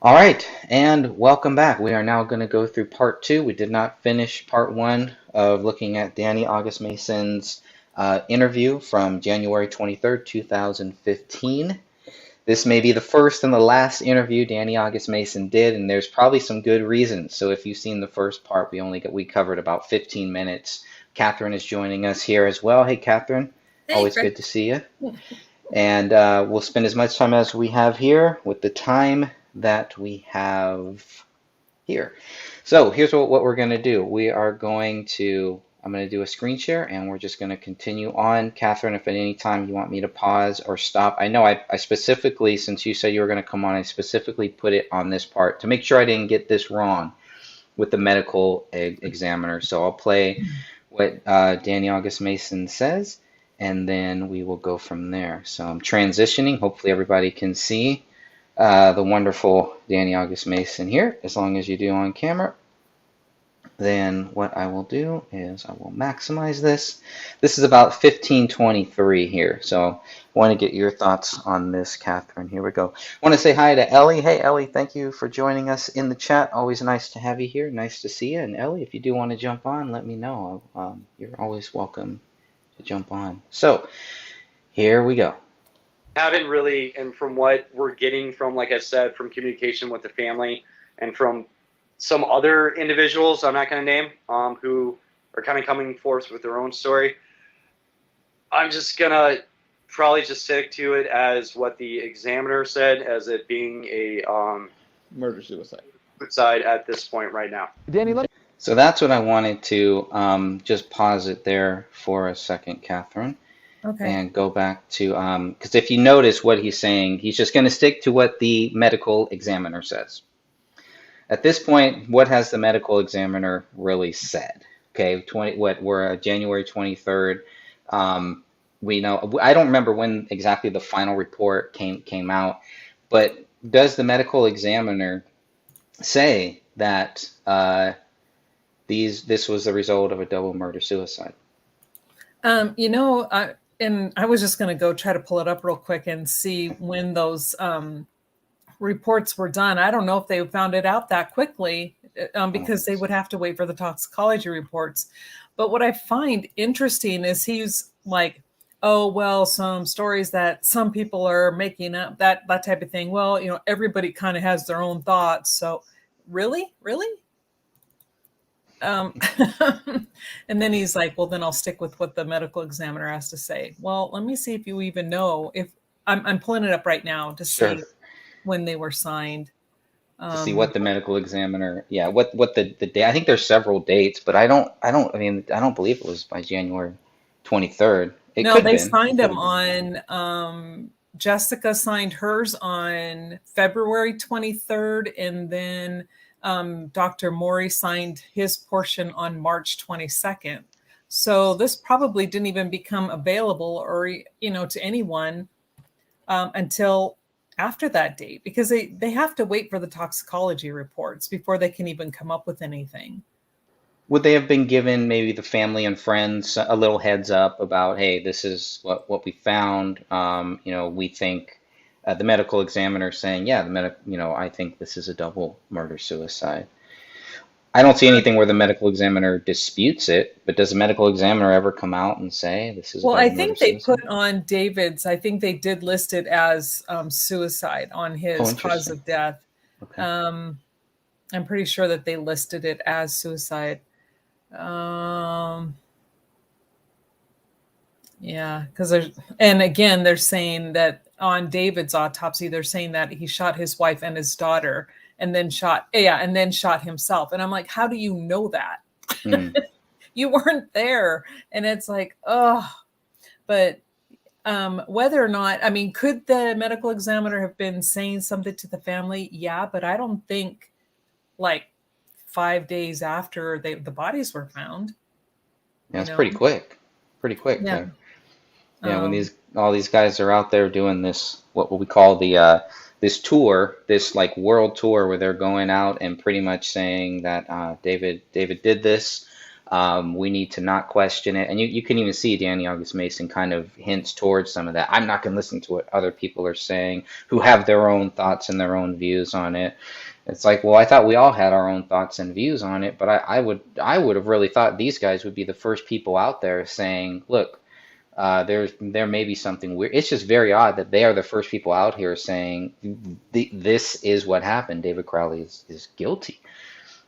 All right, and welcome back. We are now going to go through part two. We did not finish part one of looking at Danny August Mason's interview from January 23rd, 2015. This may be the first and the last interview Danny August Mason did, and there's probably some good reasons. So if you've seen the first part, we covered about 15 minutes. Catherine is joining us here as well. Hey, Catherine, Hey, always Greg. good to see you. And we'll spend as much time as we have here with the time that we have here. So here's what we're going to do. I'm going to do a screen share and we're just going to continue on. Catherine, if at any time you want me to pause or stop, I know I specifically, since you said you were going to come on, I specifically put it on this part to make sure I didn't get this wrong with the medical examiner. So I'll play what Danny August Mason says, and then we will go from there. So I'm transitioning. Hopefully everybody can see the wonderful Danny August Mason here. As long as you do on camera, then what I will do is I will maximize this. This is about 15:23 here. So I want to get your thoughts on this, Catherine. Here we go. I want to say hi to Ellie. Hey, Ellie, thank you for joining us in the chat. Always nice to have you here. Nice to see you. And Ellie, if you do want to jump on, let me know. You're always welcome to jump on. So here we go. Haven't really, and from what we're getting from, like I said, from communication with the family and from some other individuals I'm not going to name, who are kind of coming forth with their own story, I'm just going to probably just stick to it as what the examiner said, as it being a murder-suicide suicide at this point right now. Danny, So that's what I wanted to just pause it there for a second, Catherine. Okay. And go back to, because if you notice what he's saying, he's just going to stick to what the medical examiner says. At this point, what has the medical examiner really said? Okay, we're January 23rd. We know, I don't remember when exactly the final report came out, but does the medical examiner say that this was the result of a double murder suicide? And I was just going to go try to pull it up real quick and see when those reports were done. I don't know if they found it out that quickly because they would have to wait for the toxicology reports. But what I find interesting is he's like, oh, well, some stories that some people are making up, that type of thing. Well, everybody kind of has their own thoughts. So really? And then he's like, well, then I'll stick with what the medical examiner has to say. Well, let me see if you even know if I'm pulling it up right now to see when they were signed. To see what the medical examiner, what the day. I think there's several dates, but I don't believe it was by January 23rd. No, they signed them on, Jessica signed hers on February 23rd, and then Dr. Maury signed his portion on March 22nd. So this probably didn't even become available or, to anyone until after that date, because they have to wait for the toxicology reports before they can even come up with anything. Would they have been given maybe the family and friends a little heads up about, hey, this is what we found? We think the medical examiner saying, I think this is a double murder suicide. I don't see anything where the medical examiner disputes it, but does the medical examiner ever come out and say this is a double murder suicide? Well, I think they put on David's, I think they did list it as suicide on his cause of death. Okay. I'm pretty sure that they listed it as suicide. Because they're saying that on David's autopsy, they're saying that he shot his wife and his daughter and then shot himself. And I'm like, how do you know that? You weren't there. And it's like, but whether or not, could the medical examiner have been saying something to the family? Yeah, but I don't think 5 days after the bodies were found. Yeah, it's pretty quick. Yeah. When all these guys are out there doing this, what we call this tour, this world tour, where they're going out and pretty much saying that David did this. We need to not question it. And you can even see Danny August Mason kind of hints towards some of that. I'm not going to listen to what other people are saying who have their own thoughts and their own views on it. It's like, well, I thought we all had our own thoughts and views on it, but I would have really thought these guys would be the first people out there saying, look, there may be something weird. It's just very odd that they are the first people out here saying this is what happened. David Crowley is guilty.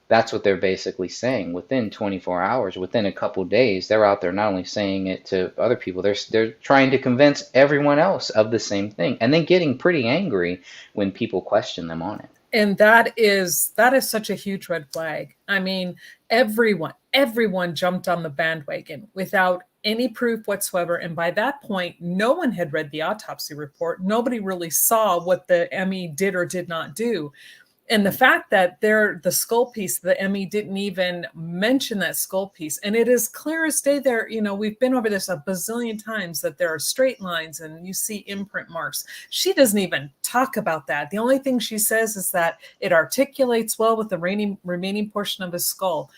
That's what they're basically saying. Within 24 hours, within a couple days, they're out there not only saying it to other people, they're trying to convince everyone else of the same thing, and then getting pretty angry when people question them on it. And that is such a huge red flag. I mean, everyone jumped on the bandwagon without any proof whatsoever. And by that point, no one had read the autopsy report. Nobody really saw what the ME did or did not do. And the fact that the skull piece, the ME didn't even mention that skull piece. And it is clear as day there, we've been over this a bazillion times, that there are straight lines and you see imprint marks. She doesn't even talk about that. The only thing she says is that it articulates well with the remaining portion of his skull.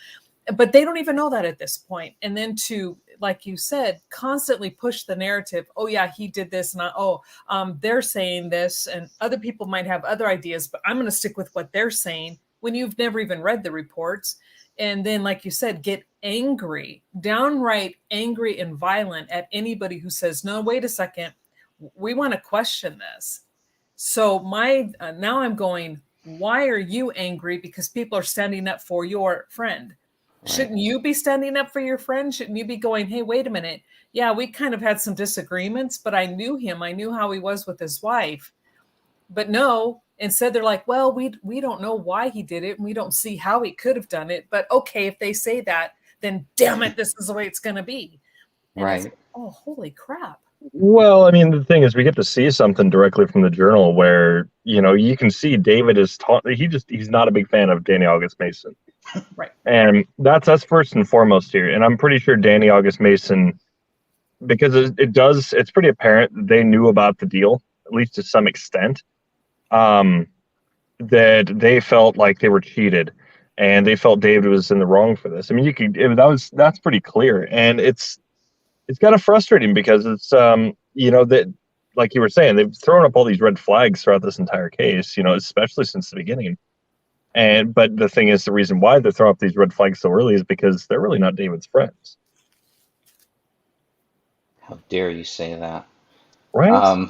But they don't even know that at this point. And then to, like you said, constantly push the narrative. Oh yeah, he did this, and they're saying this, and other people might have other ideas, but I'm going to stick with what they're saying when you've never even read the reports. And then, like you said, get angry, downright angry and violent at anybody who says, no, wait a second, we want to question this. So now I'm going, why are you angry? Because people are standing up for your friend. Right. Shouldn't you be standing up for your friend? Shouldn't you be going, hey, wait a minute. Yeah, we kind of had some disagreements, but I knew him. I knew how he was with his wife. But no, instead they're like, well, we don't know why he did it, and we don't see how he could have done it. But okay, if they say that, then damn it, this is the way it's going to be. And right. Oh, holy crap. Well, I mean, the thing is, we get to see something directly from the journal where, you can see David is he's not a big fan of Danny August Mason. Right. And that's us first and foremost here. And I'm pretty sure Danny August Mason, because it's pretty apparent that they knew about the deal, at least to some extent, that they felt like they were cheated and they felt David was in the wrong for this. I mean, that's pretty clear. And it's kind of frustrating because it's, that, like you were saying, they've thrown up all these red flags throughout this entire case, especially since the beginning. But the thing is, the reason why they're throwing up these red flags so early is because they're really not David's friends. How dare you say that? Right.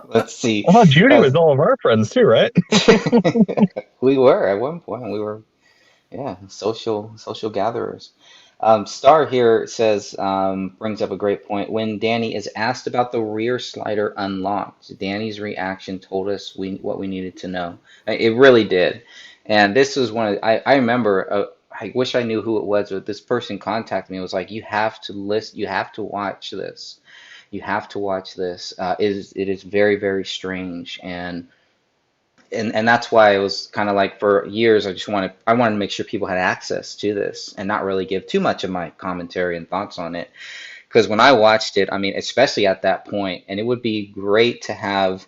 Let's see. I thought Judy was all of our friends too, right? We were at one point. We were, social gatherers. Star here says, brings up a great point. When Danny is asked about the rear slider unlocked, Danny's reaction told us what we needed to know. It really did. And this was I remember, I wish I knew who it was, but this person contacted me. It was like, you have to listen, you have to watch this. You have to watch this. It is very, very strange. And that's why it was kind of like, for years, I wanted to make sure people had access to this and not really give too much of my commentary and thoughts on it. Because when I watched it, I mean, especially at that point, and it would be great to have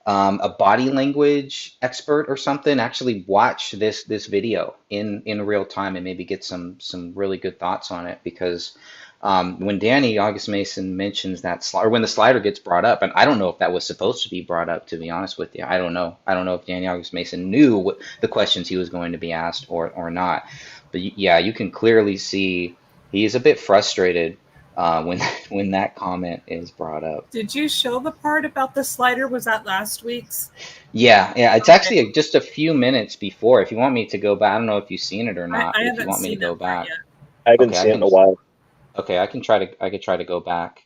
a body language expert or something actually watch this video in real time and maybe get some really good thoughts on it. Because when Danny August Mason mentions that or when the slider gets brought up, and I don't know if that was supposed to be brought up, to be honest with you. I don't know if Danny August Mason knew what the questions he was going to be asked or not. But yeah, you can clearly see he's a bit frustrated when that comment is brought up. Did you show the part about the slider? Was that last week's? Yeah, it's actually just a few minutes before. If you want me to go back, I don't know if you've seen it or not. I if you want me to go back, I haven't seen it in a while. Okay, I could try to go back,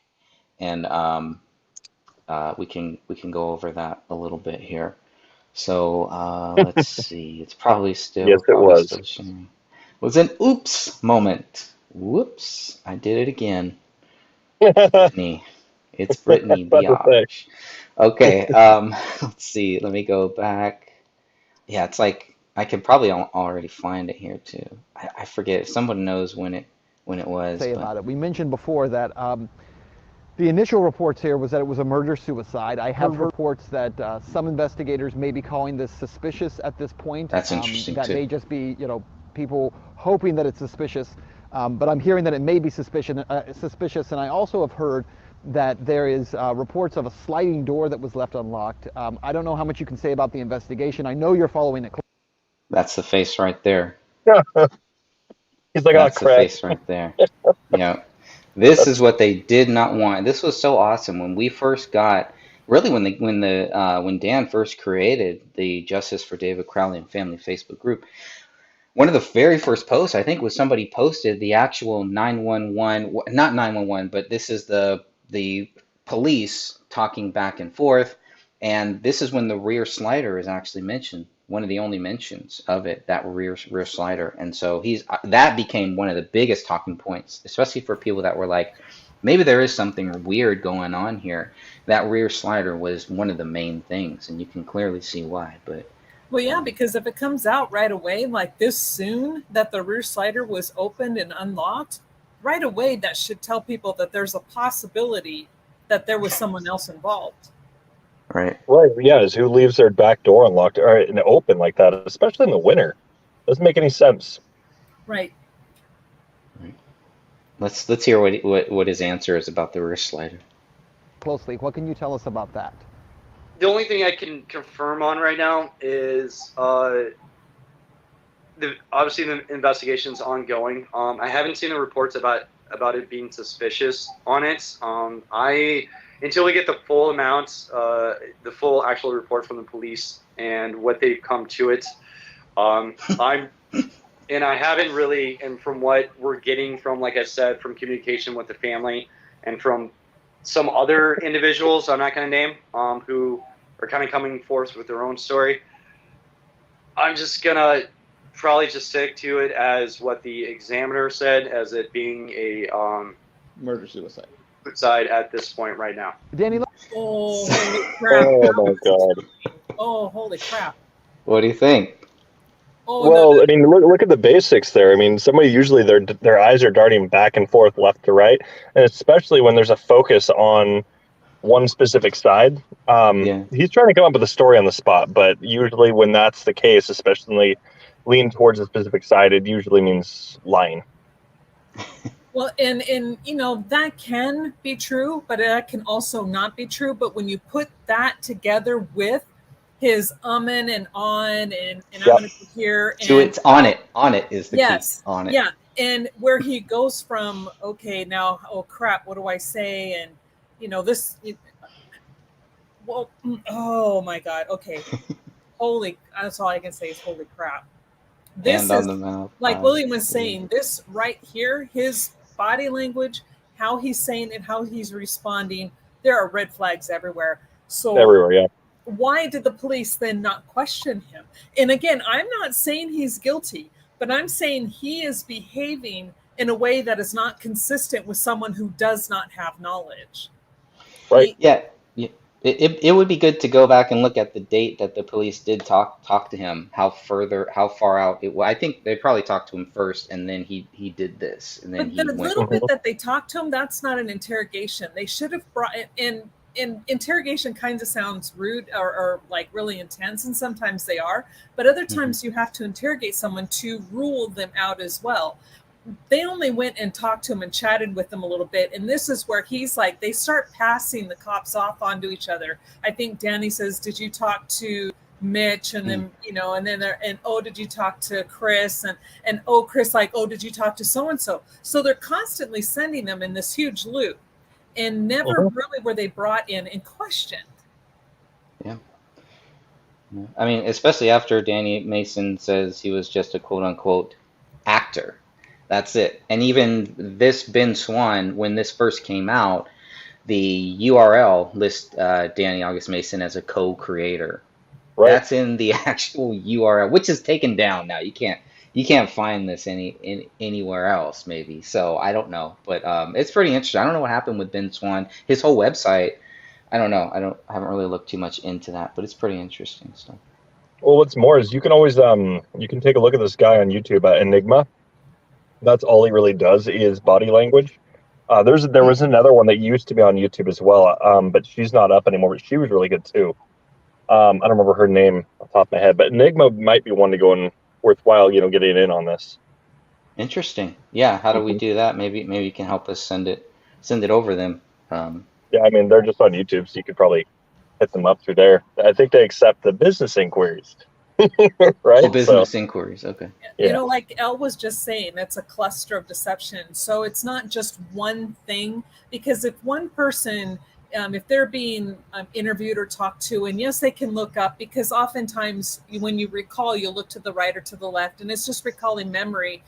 and we can go over that a little bit here. So let's see. It's probably still. Yes, it was. It was an oops moment. Whoops! I did it again. Brittany. It's Brittany Biage. Okay. Let's see. Let me go back. Yeah, it's like I could probably already find it here too. I forget if someone knows when it was. About it. We mentioned before that the initial reports here was that it was a murder-suicide. I have reports that some investigators may be calling this suspicious at this point. That's interesting that too. may just be, people hoping that it's suspicious. But I'm hearing that it may be suspicious, and I also have heard that there is reports of a sliding door that was left unlocked. I don't know how much you can say about the investigation. I know you're following it. That's the face right there. He's like, oh, That's the crap. face right there. This is what they did not want. This was so awesome when we first got, really when Dan first created the Justice for David Crowley and Family Facebook group. One of the very first posts, I think, was somebody posted the actual 911, not 911, but this is the police talking back and forth, and this is when the rear slider is actually mentioned. One of the only mentions of it, that rear slider, and so that became one of the biggest talking points, especially for people that were like, maybe there is something weird going on here. That rear slider was one of the main things, and you can clearly see why. But well, yeah, because if it comes out right away, like this soon, that the rear slider was opened and unlocked, right away, that should tell people that there's a possibility that there was someone else involved. right, Yeah, is who leaves their back door unlocked or and open like that, especially in the winter? Doesn't make any sense. Right. let's hear what his answer is about the rear slider. Closely. What can you tell us about that? The only thing I can confirm on right now is obviously the investigation's ongoing. I haven't seen the reports about it being suspicious on it. Until we get the full amounts, the full actual report from the police and what they've come to it, I haven't really, and from what we're getting from, like I said, from communication with the family and from some other individuals I'm not going to name, who are kind of coming forth with their own story, I'm just going to probably just stick to it as what the examiner said, as it being a Murder-suicide. suicide at this point right now. Danny, Oh, holy crap. Oh my god. Oh, holy crap. What do you think? Oh, Well, no. I mean, look at the basics there. I mean, somebody usually their eyes are darting back and forth, left to right, and especially when there's a focus on one specific side. Yeah. He's trying to come up with a story on the spot, but usually when that's the case, especially lean towards a specific side, it usually means lying. Well, and that can be true, but that can also not be true. But when you put that together with his and on and Yep. I'm going to be here. And, So it's on it. On it is the yes, key. On it. yeah. And where he goes from, okay, now, oh crap, what do I say? And this. Well, oh my God. Okay, that's all I can say is holy crap. This Hand on is the mouth. like William was saying. This right here, his body language, how he's saying it, how he's responding. There are red flags everywhere. So Everywhere, yeah. why did the police then not question him? And again, I'm not saying he's guilty, but I'm saying he is behaving in a way that is not consistent with someone who does not have knowledge. Right. Yeah. It would be good to go back and look at the date that the police did talk to him. How far out it was. I think they probably talked to him first, and then he did this, and then But the he went. little bit that they talked to him, that's not an interrogation. They should have brought in. Interrogation kind of sounds rude or like really intense, and sometimes they are. But other times you have to interrogate someone to rule them out as well. They only went and talked to him and chatted with them a little bit. And this is where he's like, they start passing the cops off onto each other. I think Danny says, did you talk to Mitch? And then, oh, did you talk to Chris? And oh, Chris, like, oh, did you talk to so-and-so? So they're constantly sending them in this huge loop. And never really were they brought in and questioned. Yeah. I mean, especially after Danny Mason says he was just a quote unquote actor. That's it. And even this Ben Swann, when this first came out, the URL lists Danny August Mason as a co-creator. Right. That's in the actual URL, which is taken down now. You can't find this anywhere else, maybe. So I don't know, but it's pretty interesting. I don't know what happened with Ben Swann. His whole website, I don't know. I haven't really looked too much into that, but it's pretty interesting. So. Well, what's more is you can always you can take a look at this guy on YouTube at Enigma. That's all he really does is body language. There was another one that used to be on YouTube as well, but she's not up anymore. But she was really good too. I don't remember her name off the top of my head, but Enigma might be one to go and worthwhile, getting in on this. Interesting. Yeah. How do we do that? Maybe you can help us send it over them. Yeah, I mean, they're just on YouTube, so you could probably hit them up through there. I think they accept the business inquiries, Oh, right? So, business inquiries. Okay. You yeah. know, like Elle was just saying, it's a cluster of deception. So it's not just one thing, because if one person, if they're being interviewed or talked to, and yes, they can look up, because oftentimes when you recall, you'll look to the right or to the left, and it's just recalling memory.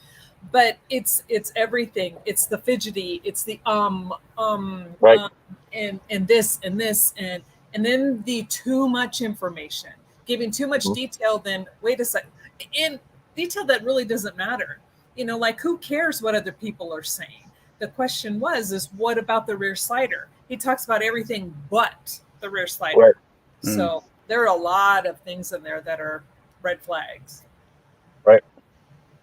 But it's everything. It's the fidgety. It's the Right. and this and then the too much information, giving too much Mhm. detail. Then wait a second, in detail that really doesn't matter. You know, like who cares what other people are saying? The question is what about the rear slider? He talks about everything but the rear slider. Right. So there are a lot of things in there that are red flags. Right.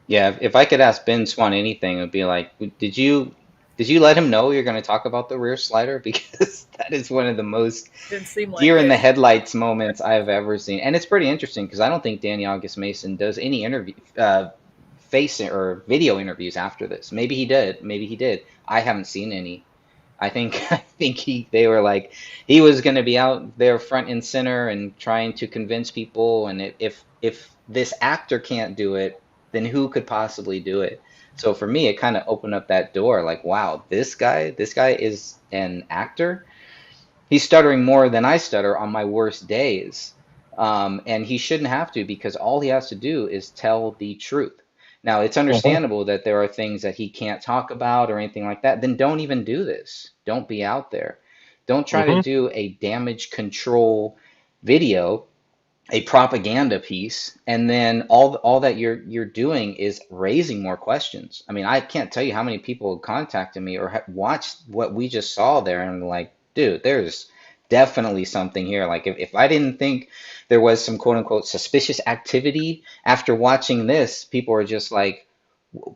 Yeah, if I could ask Ben Swann anything, it would be like, did you let him know you're going to talk about the rear slider? Because that is one of the most Didn't seem like deer in it. the headlights moments I've ever seen, and it's pretty interesting because I don't think Danny August Mason does any interview, face or video interviews after this. Maybe he did. Maybe he did. I haven't seen any. I think they were like he was going to be out there front and center and trying to convince people. And if this actor can't do it, then who could possibly do it? So for me, it kind of opened up that door. Like, wow, this guy is an actor. He's stuttering more than I stutter on my worst days. And he shouldn't have to because all he has to do is tell the truth. Now, it's Mhm. understandable that there are things that he can't talk about or anything like that. Then don't even do this. Don't be out there. Don't try to Mhm. do a damage control video, a propaganda piece, and then all that you're doing is raising more questions. I mean, I can't tell you how many people have contacted me or watched what we just saw there and like, dude, there's definitely something here. Like if I didn't think there was some quote unquote suspicious activity after watching this, people are just like,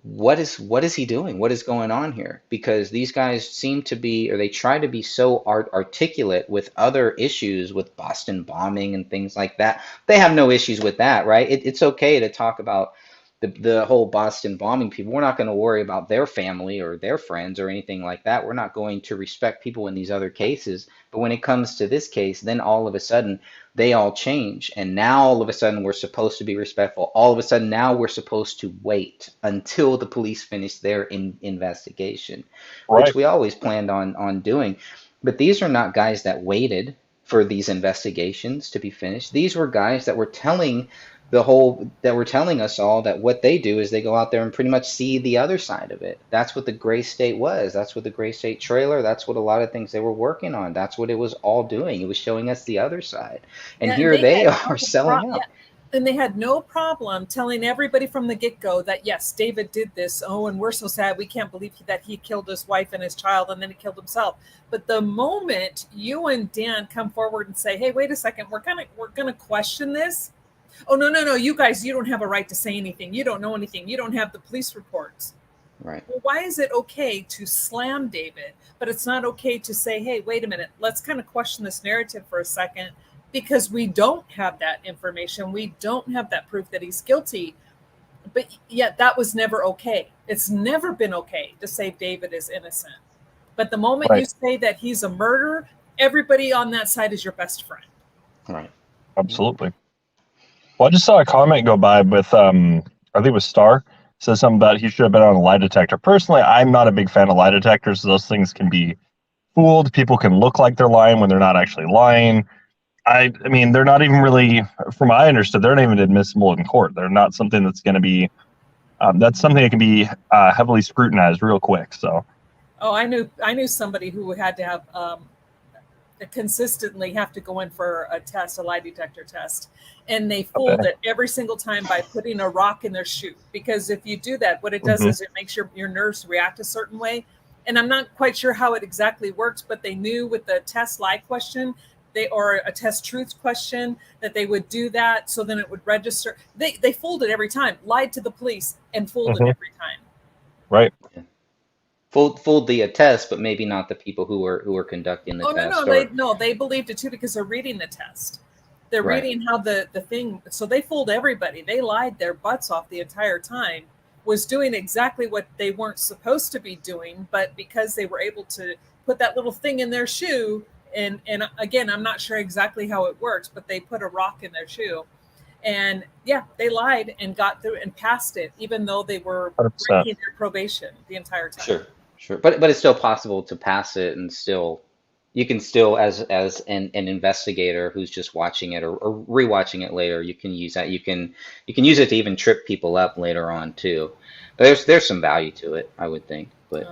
what is he doing? What is going on here? Because these guys seem to be, or they try to be so articulate with other issues with Boston bombing and things like that. They have no issues with that, right? It's okay to talk about the whole Boston bombing people. We're not going to worry about their family or their friends or anything like that. We're not going to respect people in these other cases. But when it comes to this case, then all of a sudden they all change. And now all of a sudden we're supposed to be respectful. All of a sudden now we're supposed to wait until the police finish their investigation, which Right. we always planned on doing. But these are not guys that waited for these investigations to be finished. These were guys that were telling us all that what they do is they go out there and pretty much see the other side of it. That's what the Gray State was. That's what the Gray State trailer, that's what a lot of things they were working on. That's what it was all doing. It was showing us the other side. And Yeah, and here they they had are no selling yeah, out. and they had no problem telling everybody from the get-go that yes, David did this. Oh, and we're so sad. We can't believe that he killed his wife and his child, and then he killed himself. But the moment you and Dan come forward and say, "Hey, wait a second, we're gonna question this." Oh no, you guys, you don't have a right to say anything. You don't know anything. You don't have the police reports. Right. Well, why is it okay to slam David, but it's not okay to say, hey, wait a minute, let's kind of question this narrative for a second because we don't have that information. We don't have that proof that he's guilty. But yet that was never okay. It's never been okay to say David is innocent. But the moment you Right. say that he's a murderer, everybody on that side is your best friend. Right. Absolutely. Well, I just saw a comment go by with I think it was Star says something about he should have been on a lie detector. Personally, I'm not a big fan of lie detectors. Those things can be fooled. People can look like they're lying when they're not actually lying. I mean, they're not even really, from what I understood, they're not even admissible in court. They're not something that's going to be. That's something that can be heavily scrutinized real quick. So. Oh, I knew somebody who had to have consistently have to go in for a lie detector test, and they fooled Okay. it every single time by putting a rock in their shoe. Because if you do that, what it does is it makes your nerves react a certain way. And I'm not quite sure how it exactly works, but they knew with the test lie question, or a test truth question, that they would do that, so then it would register. They fooled it every time, lied to the police, and fooled it every time. Right. Yeah. Fooled the test, but maybe not the people who were conducting the Oh test. they believed it too because they're reading the test. They're Right. reading how the thing. So they fooled everybody. They lied their butts off the entire time, was doing exactly what they weren't supposed to be doing, but because they were able to put that little thing in their shoe, and again, I'm not sure exactly how it works, but they put a rock in their shoe, and yeah, they lied and got through and passed it, even though they were 100%. breaking their probation the entire time. Sure. But it's still possible to pass it and still you can still as an investigator who's just watching it or rewatching it later, you can use that. You can use it to even trip people up later on too. But there's some value to it, I would think. But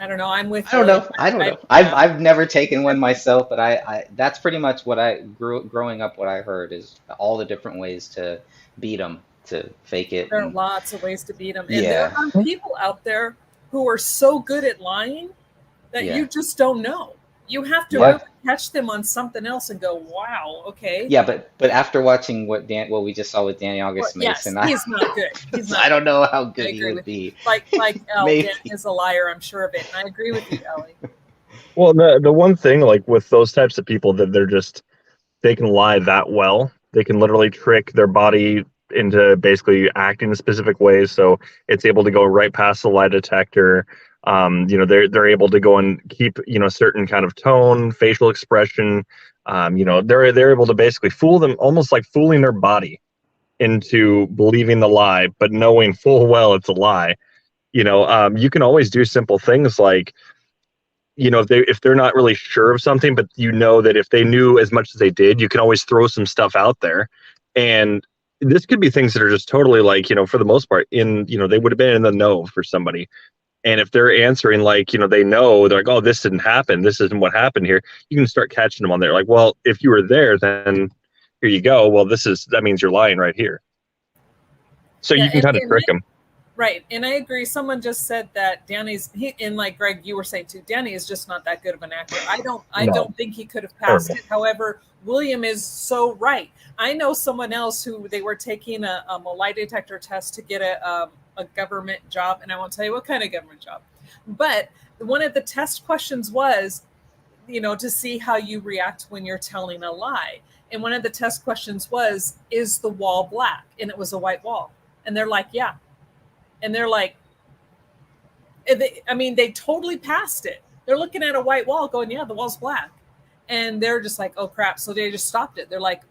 I don't know. I'm with. I don't know. I don't know. I've never taken one myself, but I that's pretty much what I growing up. What I heard is all the different ways to beat them, to fake it. There are lots of ways to beat them, and Yeah. there are people out there who are so good at lying that Yeah. you just don't know. You have to Yeah. really catch them on something else and go, "Wow, okay." Yeah, but after watching what we just saw with Danny August Yes, Mason, he's not good. He's not. I don't know how I good he agree would with be. like Elle, Maybe. Dan is a liar. I'm sure of it. And I agree with you, Ellie. Well, the one thing, like with those types of people, that they can lie that well. They can literally trick their body into basically acting in specific ways, so it's able to go right past the lie detector. They're able to go and keep certain kind of tone, facial expression. They're able to basically fool them, almost like fooling their body into believing the lie, but knowing full well it's a lie. You can always do simple things like, if they're not really sure of something, but that if they knew as much as they did, you can always throw some stuff out there. And this could be things that are just totally like, for the most part, they would have been in the know for somebody. And if they're answering like, they know, they're like, oh, this didn't happen, this isn't what happened here, you can start catching them on there. Like, well, if you were there, then here you go. Well, that means you're lying right here. So Yeah, you can kind of trick them. Right. And I agree. Someone just said that and like Greg, you were saying too, Danny is just not that good of an actor. I don't think he could have passed it. However, William is so right. I know someone else who they were taking a lie detector test to get a government job. And I won't tell you what kind of government job. But one of the test questions was, to see how you react when you're telling a lie. And one of the test questions was, is the wall black? And it was a white wall. And they're like, yeah. And they're like, they totally passed it. They're looking at a white wall going, yeah, the wall's black. And they're just like, oh, crap. So they just stopped it. They're like,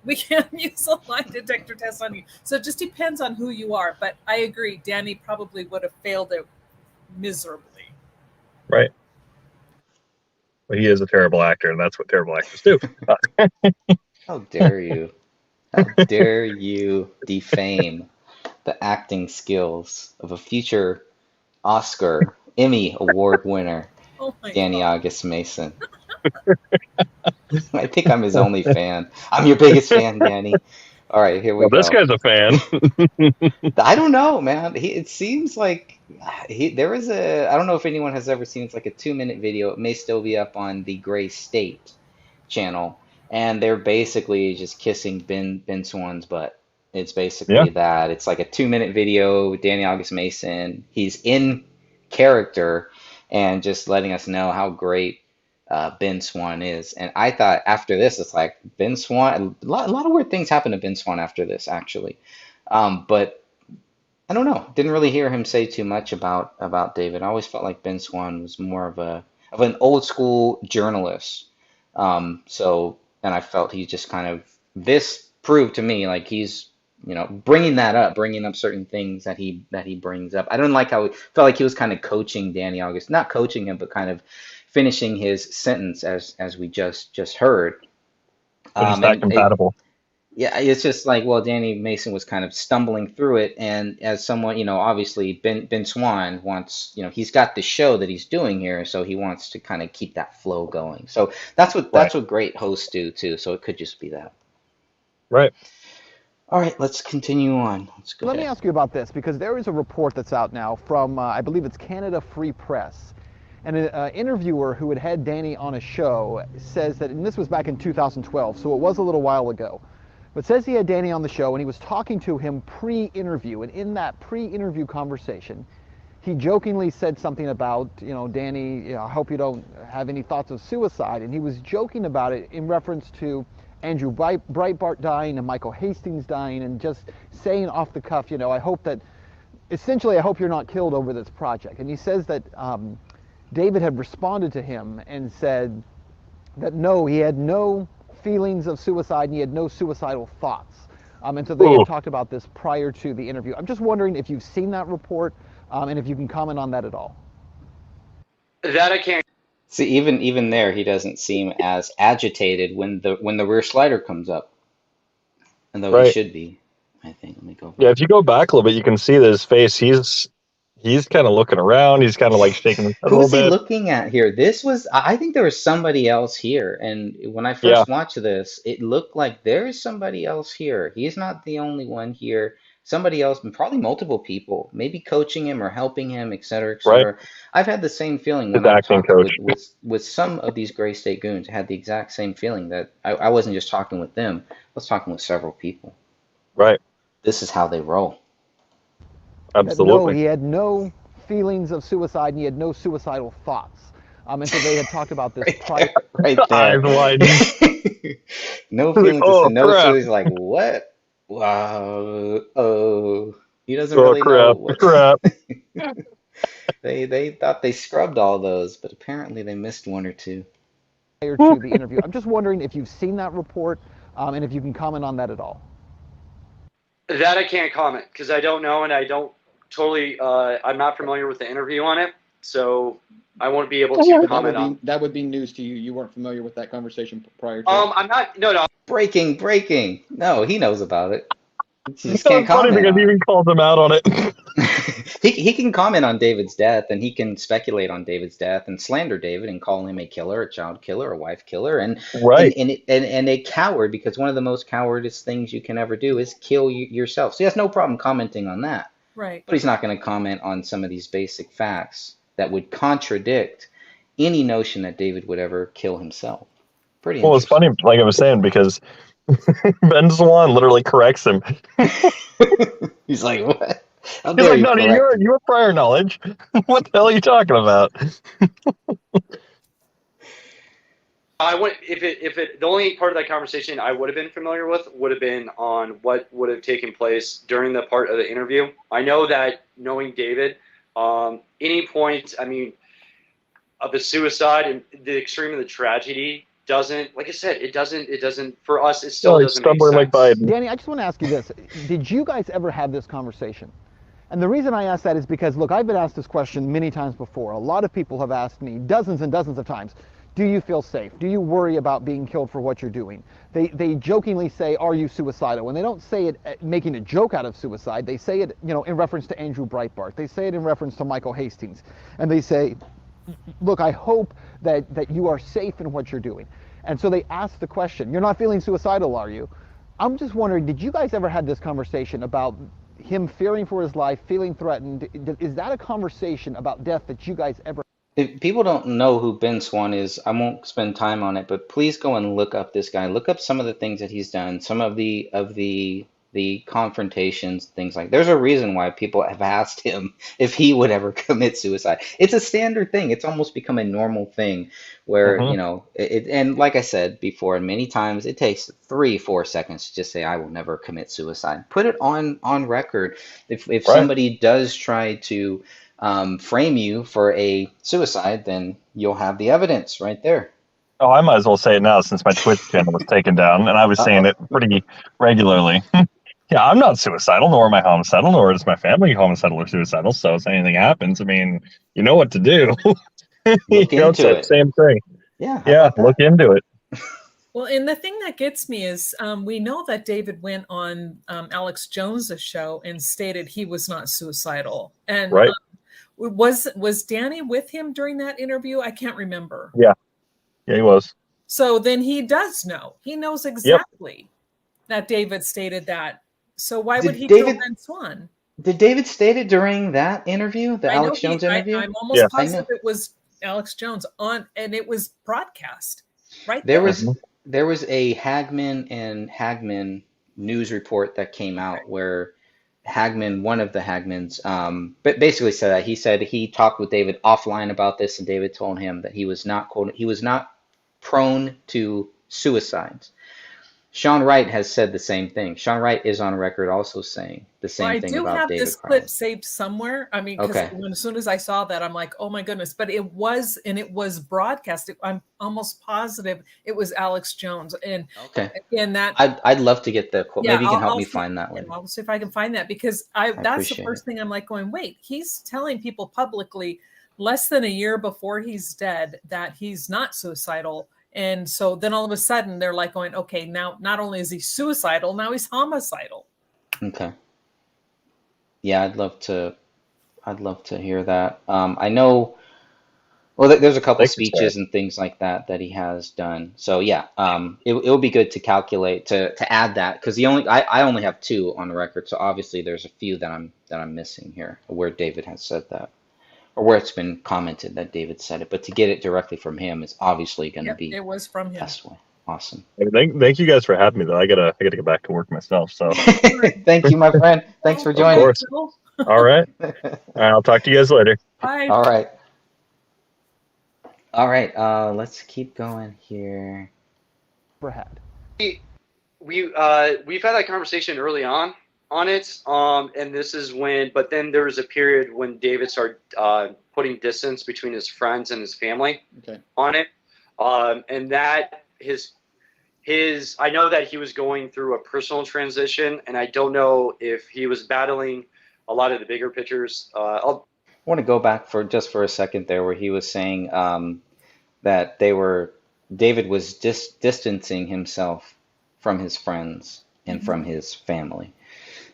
we can't use a lie detector test on you. So it just depends on who you are. But I agree. Danny probably would have failed it miserably. Right. Well, he is a terrible actor, and that's what terrible actors do. How dare you? How dare you defame the acting skills of a future Oscar, Emmy Award winner, Oh my Danny God. August Mason? I think I'm his only fan. I'm your biggest fan, Danny. All right, here we go. This guy's a fan. I don't know, man. It seems like there is I don't know if anyone has ever seen, it's like a 2-minute video. It may still be up on the Gray State channel. And they're basically just kissing Ben Swann's butt. It's basically that. It's like a 2-minute video with Danny August Mason. He's in character and just letting us know how great Ben Swann is. And I thought after this, it's like Ben Swann, a lot of weird things happen to Ben Swann after this, actually. But I don't know. Didn't really hear him say too much about David. I always felt like Ben Swann was more of an old school journalist. And I felt he just this proved to me like he's, bringing up certain things that he brings up. I don't like how it felt like he was kind of coaching Danny August, not coaching him, but kind of finishing his sentence as we just heard. It's not compatible. It's just like, well, Danny Mason was kind of stumbling through it, and as someone, obviously Ben Swann wants, he's got the show that he's doing here, so he wants to kind of keep that flow going. So that's what great hosts do too. So it could just be that. Right. All right, let's continue on. Let me ask you about this, because there is a report that's out now from, I believe it's Canada Free Press. And an interviewer who had Danny on a show says that, and this was back in 2012, so it was a little while ago, but says he had Danny on the show and he was talking to him pre-interview. And in that pre-interview conversation, he jokingly said something about, Danny, I hope you don't have any thoughts of suicide. And he was joking about it in reference to Andrew Breitbart dying and Michael Hastings dying, and just saying off the cuff, I hope that essentially, I hope you're not killed over this project. And he says that David had responded to him and said that no, he had no feelings of suicide and he had no suicidal thoughts. And so they had talked about this prior to the interview. I'm just wondering if you've seen that report and if you can comment on that at all. That I can't. See, even there, he doesn't seem as agitated when the rear slider comes up, and though he Right. should be, I think. Let me go. Yeah, if you go back a little bit, you can see that his face. He's kind of looking around. He's kind of like shaking his head a Who little is he bit. looking at here? I think there was somebody else here. And when I Yeah. first watched this, it looked like there is somebody else here. He's not the only one here. Somebody else, and probably multiple people, maybe coaching him or helping him, et cetera, et Right. cetera. I've had the same feeling His when I've acting talked coach. with some of these Gray State goons. I had the exact same feeling that I wasn't just talking with them. I was talking with several people. Right. This is how they roll. That no, Absolutely. he had no feelings of suicide and he had no suicidal thoughts. And so they had talked about this prior. Right Eyes there. widen. No Like, feelings, oh no crap! feelings. Like what? Wow. Oh, he doesn't Oh really know crap! what. They thought they scrubbed all those, but apparently they missed one or two. Prior to the interview. I'm just wondering if you've seen that report and if you can comment on that at all. That I can't comment because I don't know and I don't totally. I'm not familiar with the interview on it, so I won't be able to But comment on. that would be news to you. You weren't familiar with that conversation prior to. I'm not. No. Breaking. No, he knows about it. He just So can't it's funny comment because he on even called him out on it. it. He can comment on David's death, and he can speculate on David's death and slander David and call him a killer, a child killer, a wife killer, and Right. a coward, because one of the most cowardice things you can ever do is kill yourself. So he has no problem commenting on that. Right. But he's not going to comment on some of these basic facts that would contradict any notion that David would ever kill himself. Pretty Well, it's interesting. funny, like I was saying, because Ben Swann literally corrects him. He's like, what? How He's dare like, you no, correct me? your prior knowledge. What the hell are you talking about? I would if the only part of that conversation I would have been familiar with would have been on what would have taken place during the part of the interview. I know that knowing David, any point, I mean, of the suicide and the extreme of the tragedy doesn't, like I said, it doesn't for us. It still Like doesn't make stubborn like sense. Biden. Danny, I just want to ask you this. Did you guys ever have this conversation? And the reason I ask that is because, look, I've been asked this question many times before. A lot of people have asked me dozens and dozens of times, do you feel safe? Do you worry about being killed for what you're doing? They jokingly say, are you suicidal? When they don't say it making a joke out of suicide, they say it, in reference to Andrew Breitbart. They say it in reference to Michael Hastings. And they say, look, I hope that you are safe in what you're doing. And so they ask the question, you're not feeling suicidal, are you? I'm just wondering, did you guys ever have this conversation about him fearing for his life, feeling threatened? Is that a conversation about death that you guys ever? If people don't know who Ben Swann is, I won't spend time on it, but please go and look up this guy. Look up some of the things that he's done, some of the confrontations, things like. There's a reason why people have asked him if he would ever commit suicide. It's a standard thing. It's almost become a normal thing where, and like I said before, many times it takes 3-4 seconds to just say, I will never commit suicide. Put it on record. If Right. somebody does try to frame you for a suicide, then you'll have the evidence right there. Oh, I might as well say it now since my Twitch channel was taken down, and I was saying it pretty regularly. Yeah, I'm not suicidal, nor am I homicidal, nor is my family homicidal or suicidal. So if anything happens, I mean, you know what to do. Look It's into that it. same thing. Yeah, how Yeah, about that? look into it. Well, and the thing that gets me is we know that David went on Alex Jones's show and stated he was not suicidal. And Right. Was Danny with him during that interview? I can't remember. Yeah, he was. So then he does know. He knows exactly that David stated that. So why would he kill Ben Swann? Did David state it during that interview, the I know Alex Jones interview? I'm almost Yeah. positive it was Alex Jones and it was broadcast right There there. was a Hagman news report that came out where Hagman, one of the Hagmans, but basically said that he said he talked with David offline about this, and David told him that he was not prone to suicides. Sean Wright has said the same thing. Sean Wright is on record also saying the Well, same I thing do about have David this Crowley. clip saved somewhere. I mean, because Okay. as soon as I saw that, I'm like, oh my goodness. But it was broadcast. I'm almost positive it was Alex Jones. And Okay. again, that, I'd love to get the quote. yeah, Maybe you can help I'll me see. find that Yeah, later. I'll see if I can find that, because I that's the appreciate first it. thing I'm like going, wait, he's telling people publicly less than a year before he's dead that he's not suicidal. And so then all of a sudden they're like going, okay, now not only is he suicidal, now he's homicidal. Okay. Yeah, I'd love to hear that. I know, well, there's a couple Thank you, sir. speeches and things like that that he has done. So yeah, it would be good to calculate to add that, because I only have two on the record. So obviously there's a few that I'm missing here where David has said that, or where it's been commented that David said it. But to get it directly from him is obviously going to Yep, be it was from the him. best way. Awesome. Thank you guys for having me though. I gotta get back to work myself. So Thank you, my friend. Thanks for of joining. course. All right. I'll talk to you guys later. Bye. All right. All right. Let's keep going here. Ever had. We've had that conversation early on it, and this is when, but then there was a period when David started putting distance between his friends and his family Okay. on it, and that his I know that he was going through a personal transition, and I don't know if he was battling a lot of the bigger pictures. I want to go back for a second there, where he was saying that David was distancing himself from his friends and from his family,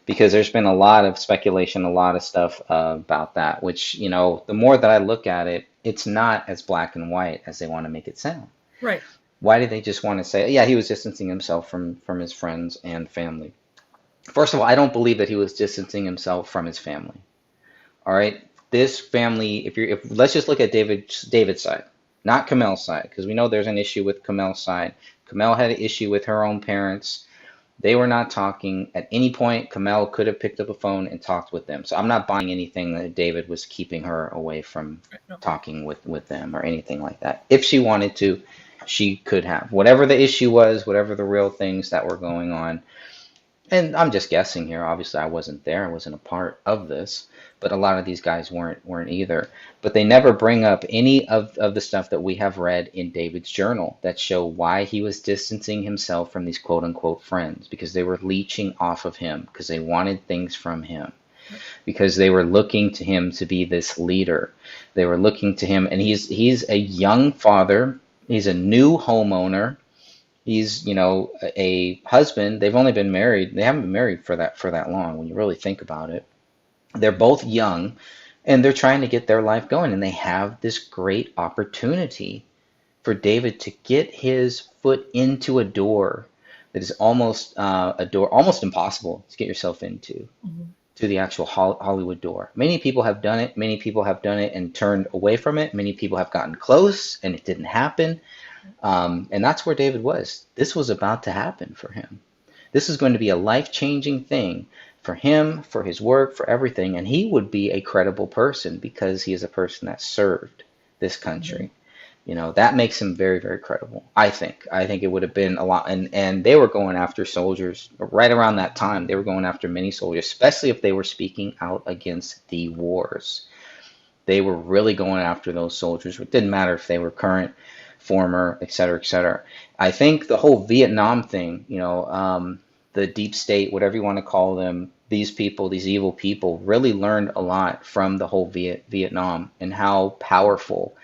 because there's been a lot of speculation, a lot of stuff about that, which, the more that I look at it, it's not as black and white as they want to make it sound. Right. Why do they just want to say, yeah, he was distancing himself from his friends and family? First of all, I don't believe that he was distancing himself from his family. All right, this family, if let's just look at David's side, not Komel's side, because we know there's an issue with Komel's side. Komel had an issue with her own parents. They were not talking. At any point, Komel could have picked up a phone and talked with them. So I'm not buying anything that David was keeping her away from talking with them or anything like that. If she wanted to, she could have. Whatever the issue was, whatever the real things that were going on. And I'm just guessing here. Obviously, I wasn't there. I wasn't a part of this. But a lot of these guys weren't either. But they never bring up any of the stuff that we have read in David's journal that show why he was distancing himself from these quote unquote friends, because they were leeching off of him, because they wanted things from him, because they were looking to him to be this leader. They were looking to him, and he's a young father. He's a new homeowner. He's, a husband. They've only been married. They haven't been married for that long when you really think about it. They're both young, and they're trying to get their life going, and they have this great opportunity for David to get his foot into a door that is almost almost impossible to get yourself into, to the actual Hollywood door. Many people have done it. Many people have done it and turned away from it. Many people have gotten close, and it didn't happen. And that's where David was. This was about to happen for him. This is going to be a life-changing thing for him, for his work, for everything. And he would be a credible person because he is a person that served this country. That makes him very, very credible, I think. I think it would have been a lot. And they were going after soldiers right around that time. They were going after many soldiers, especially if they were speaking out against the wars. They were really going after those soldiers. It didn't matter if they were current, former, et cetera, et cetera. I think the whole Vietnam thing, the deep state, whatever you want to call them, these people, these evil people, really learned a lot from the whole Vietnam, and how powerful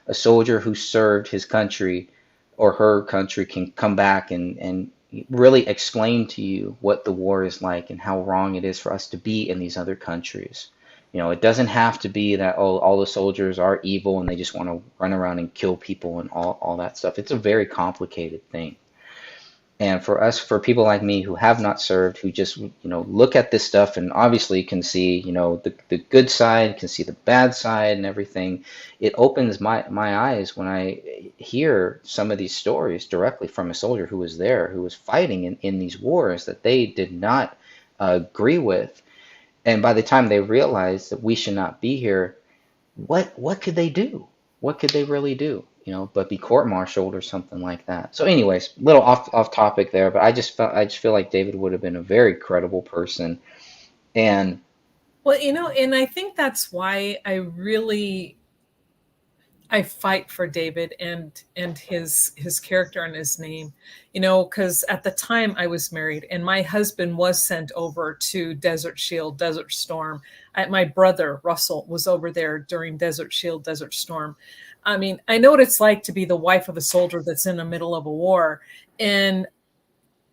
a soldier who served his country or her country can come back and really explain to you what the war is like and how wrong it is for us to be in these other countries. It doesn't have to be that, all the soldiers are evil and they just want to run around and kill people and all that stuff. It's a very complicated thing. And for people like me who have not served, who just, look at this stuff and obviously can see, the good side, can see the bad side and everything, it opens my eyes when I hear some of these stories directly from a soldier who was there, who was fighting in these wars that they did not agree with. And by the time they realized that we should not be here, what could they do? What could they really do? but be court-martialed or something like that. So anyways, little off topic there, but I just feel like David would have been a very credible person. And Well, and I think that's why I fight for David and his character and his name, because at the time I was married and my husband was sent over to Desert Shield, Desert Storm. My brother Russell was over there during Desert Shield, Desert Storm. I mean, I know what it's like to be the wife of a soldier that's in the middle of a war, and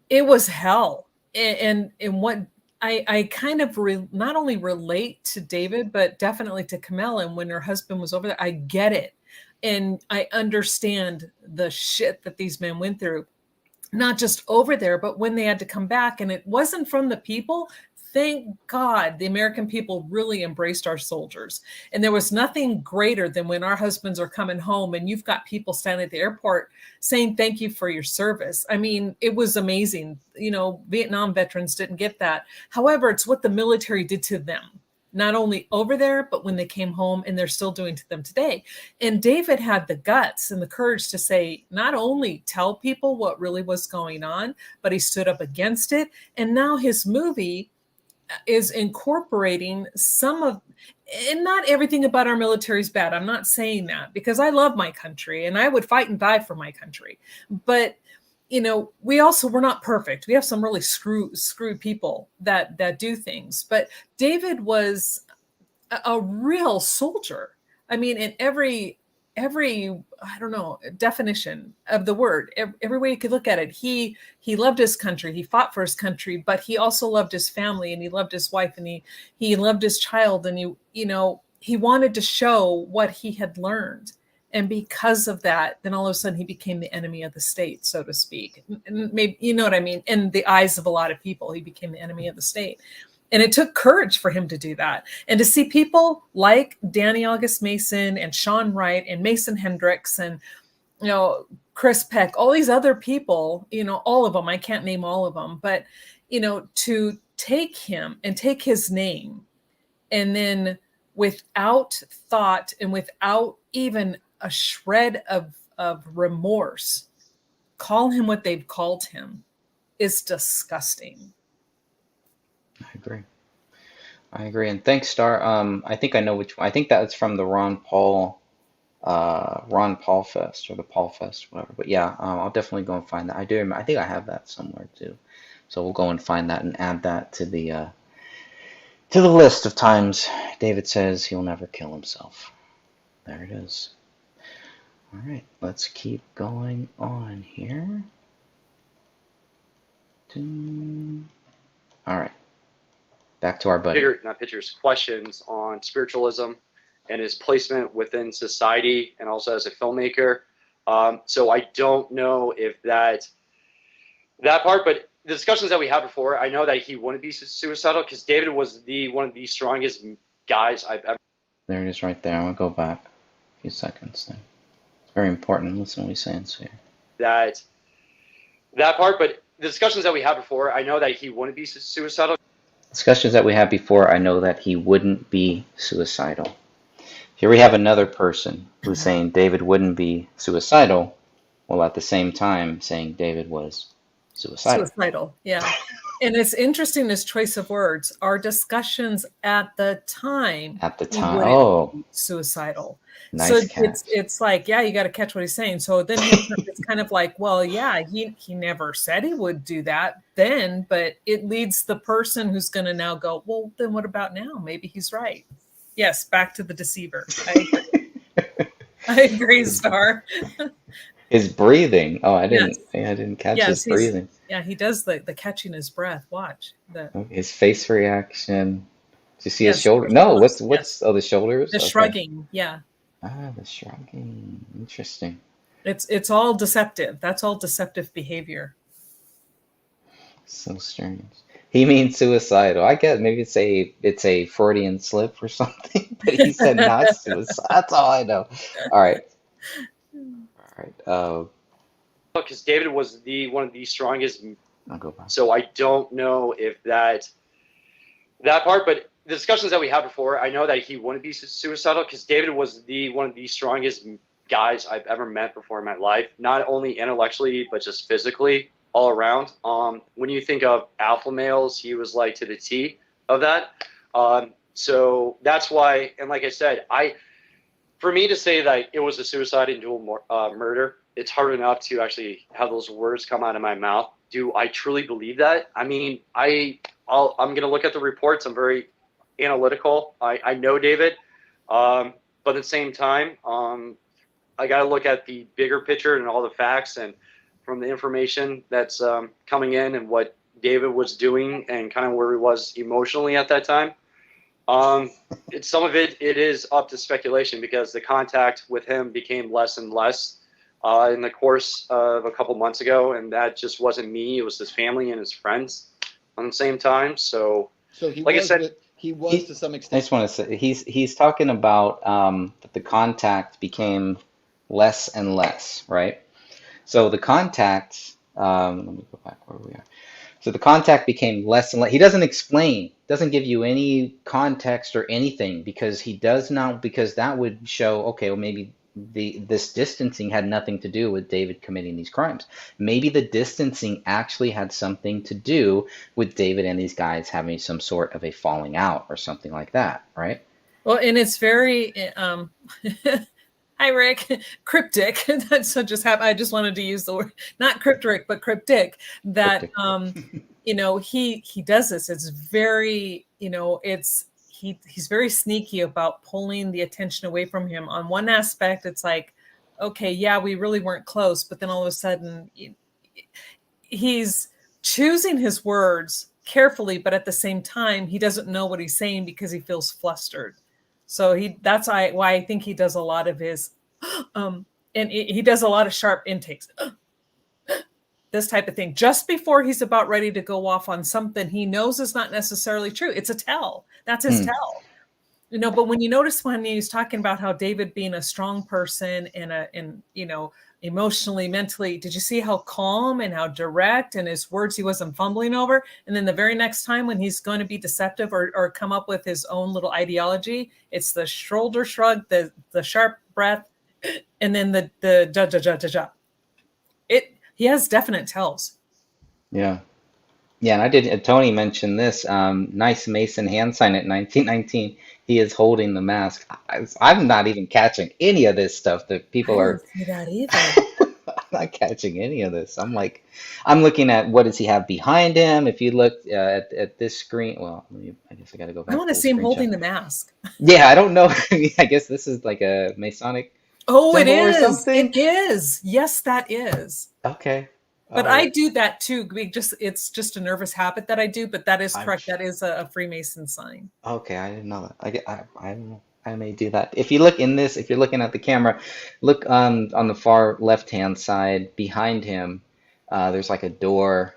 it was hell. And what I kind of not only relate to David, but definitely to Komel. And when her husband was over there, I get it. And I understand the shit that these men went through, not just over there, but when they had to come back. And it wasn't from the people. Thank God the American people really embraced our soldiers. And there was nothing greater than when our husbands are coming home and you've got people standing at the airport saying, thank you for your service. I mean, it was amazing. Vietnam veterans didn't get that. However, it's what the military did to them. Not only over there, but when they came home, and they're still doing to them today. And David had the guts and the courage to say, not only tell people what really was going on, but he stood up against it. And now his movie is incorporating and not everything about our military is bad. I'm not saying that, because I love my country and I would fight and die for my country. But we're not perfect. We have some really screwed people that do things. But David was a real soldier. I mean, in every I don't know, definition of the word, every way you could look at it, he loved his country. He fought for his country, but he also loved his family, and he loved his wife, and he loved his child, and he wanted to show what he had learned. And because of that, then all of a sudden he became the enemy of the state, so to speak. And maybe, you know what I mean? In the eyes of a lot of people, he became the enemy of the state. And it took courage for him to do that. And to see people like Danny August Mason and Sean Wright and Mason Hendricks and, Chris Peck, all these other people, all of them, I can't name all of them, but, to take him and take his name, and then without thought and without even a shred of remorse, call him what they've called him, is disgusting. I agree. And thanks, Star. I think I know which one. I think that's from the Ron Paul Fest, or the Paul Fest, whatever. But yeah, I'll definitely go and find that. I think I have that somewhere too. So we'll go and find that and add that to the list of times David says he'll never kill himself. There it is. All right, let's keep going on here. All right, back to our buddy. Questions on spiritualism and his placement within society, and also as a filmmaker. So I don't know if that part, but the discussions that we had before, I know that he wouldn't be suicidal, because David was one of the strongest guys I've ever. There it is right there. I'm going to go back a few seconds there. It's very important. Listen to what he's saying here. That part, but the discussions that we had before, I know that he wouldn't be suicidal. Discussions that we had before, I know that he wouldn't be suicidal. Here we have another person who's saying David wouldn't be suicidal, while at the same time saying David was suicidal. Yeah. And it's interesting, his choice of words. Our discussions at the time. Suicidal. Nice so catch. it's like, yeah, you got to catch what he's saying. So then it's kind of like, well, yeah, he never said he would do that then, but it leads the person who's going to now go, well, then what about now? Maybe he's right. Yes, back to the deceiver. I agree, Star. His breathing. Oh, I didn't catch his breathing. Yeah, he does the catching his breath. Watch his face reaction. Do you see his shoulder? No, what's the shoulders? The shrugging. Yeah. The shrugging. Interesting. It's all deceptive. That's all deceptive behavior. So strange. He means suicidal. I guess maybe it's a Freudian slip or something, but he said not suicide. That's all I know. All right. Because David was one of the strongest. I'll go back. So I don't know if that part, but the discussions that we had before, I know that he wouldn't be suicidal, because David was one of the strongest guys I've ever met before in my life, not only intellectually but just physically all around. When you think of alpha males, he was like to the T of that. So that's why, and like I said, for me to say that it was a suicide and dual murder, it's hard enough to actually have those words come out of my mouth. Do I truly believe that? I mean, I'm going to look at the reports. I'm very analytical. I know David, but at the same time, I got to look at the bigger picture and all the facts, and from the information that's coming in and what David was doing and kind of where he was emotionally at that time. Some of it is up to speculation because the contact with him became less and less in the course of a couple months ago, and that just wasn't me. It was his family and his friends on the same time. So he like I was said, he was to some I extent. just want to say he's talking about that the contact became less and less, right? So the contact, let me go back where we are. So the contact became less and less. He doesn't explain, doesn't give you any context or anything because he does not, because that would show, okay, well maybe this distancing had nothing to do with David committing these crimes. Maybe the distancing actually had something to do with David and these guys having some sort of a falling out or something like that, right? Well, and it's very hi Rick, cryptic. That's so just I just wanted to use the word, not cryptic, but cryptic. That Cryptic. he does this. It's very, he's very sneaky about pulling the attention away from him. On one aspect, it's like, okay, yeah, we really weren't close, but then all of a sudden, he's choosing his words carefully, but at the same time, he doesn't know what he's saying because he feels flustered. So that's why I think he does a lot of his, and he does a lot of sharp intakes, this type of thing, just before he's about ready to go off on something he knows is not necessarily true. It's a tell. That's his tell. But when you notice when he's talking about how David being a strong person and emotionally, mentally, did you see how calm and how direct and his words he wasn't fumbling over? And then the very next time when he's going to be deceptive or come up with his own little ideology, it's the shoulder shrug, the sharp breath, and then the ja ja ja ja ja. He has definite tells. Yeah. Yeah, and I did. Tony mentioned this. Nice Mason hand sign at 1919. He is holding the mask. I'm not even catching any of this stuff that people are. I didn't see that either. I'm not catching any of this. I'm looking at what does he have behind him. If you look at this screen, well, I guess I got to go back. I want to see him holding the mask. Yeah, I don't know. I guess this is like a Masonic. Oh, it symbol or is. something? It is. Yes, that is. Okay. But I do that too. It's just a nervous habit that I do. But that is correct. That is a Freemason sign. Okay, I didn't know that. I may do that. If you look in this, if you're looking at the camera, look on the far left-hand side behind him. There's like a door.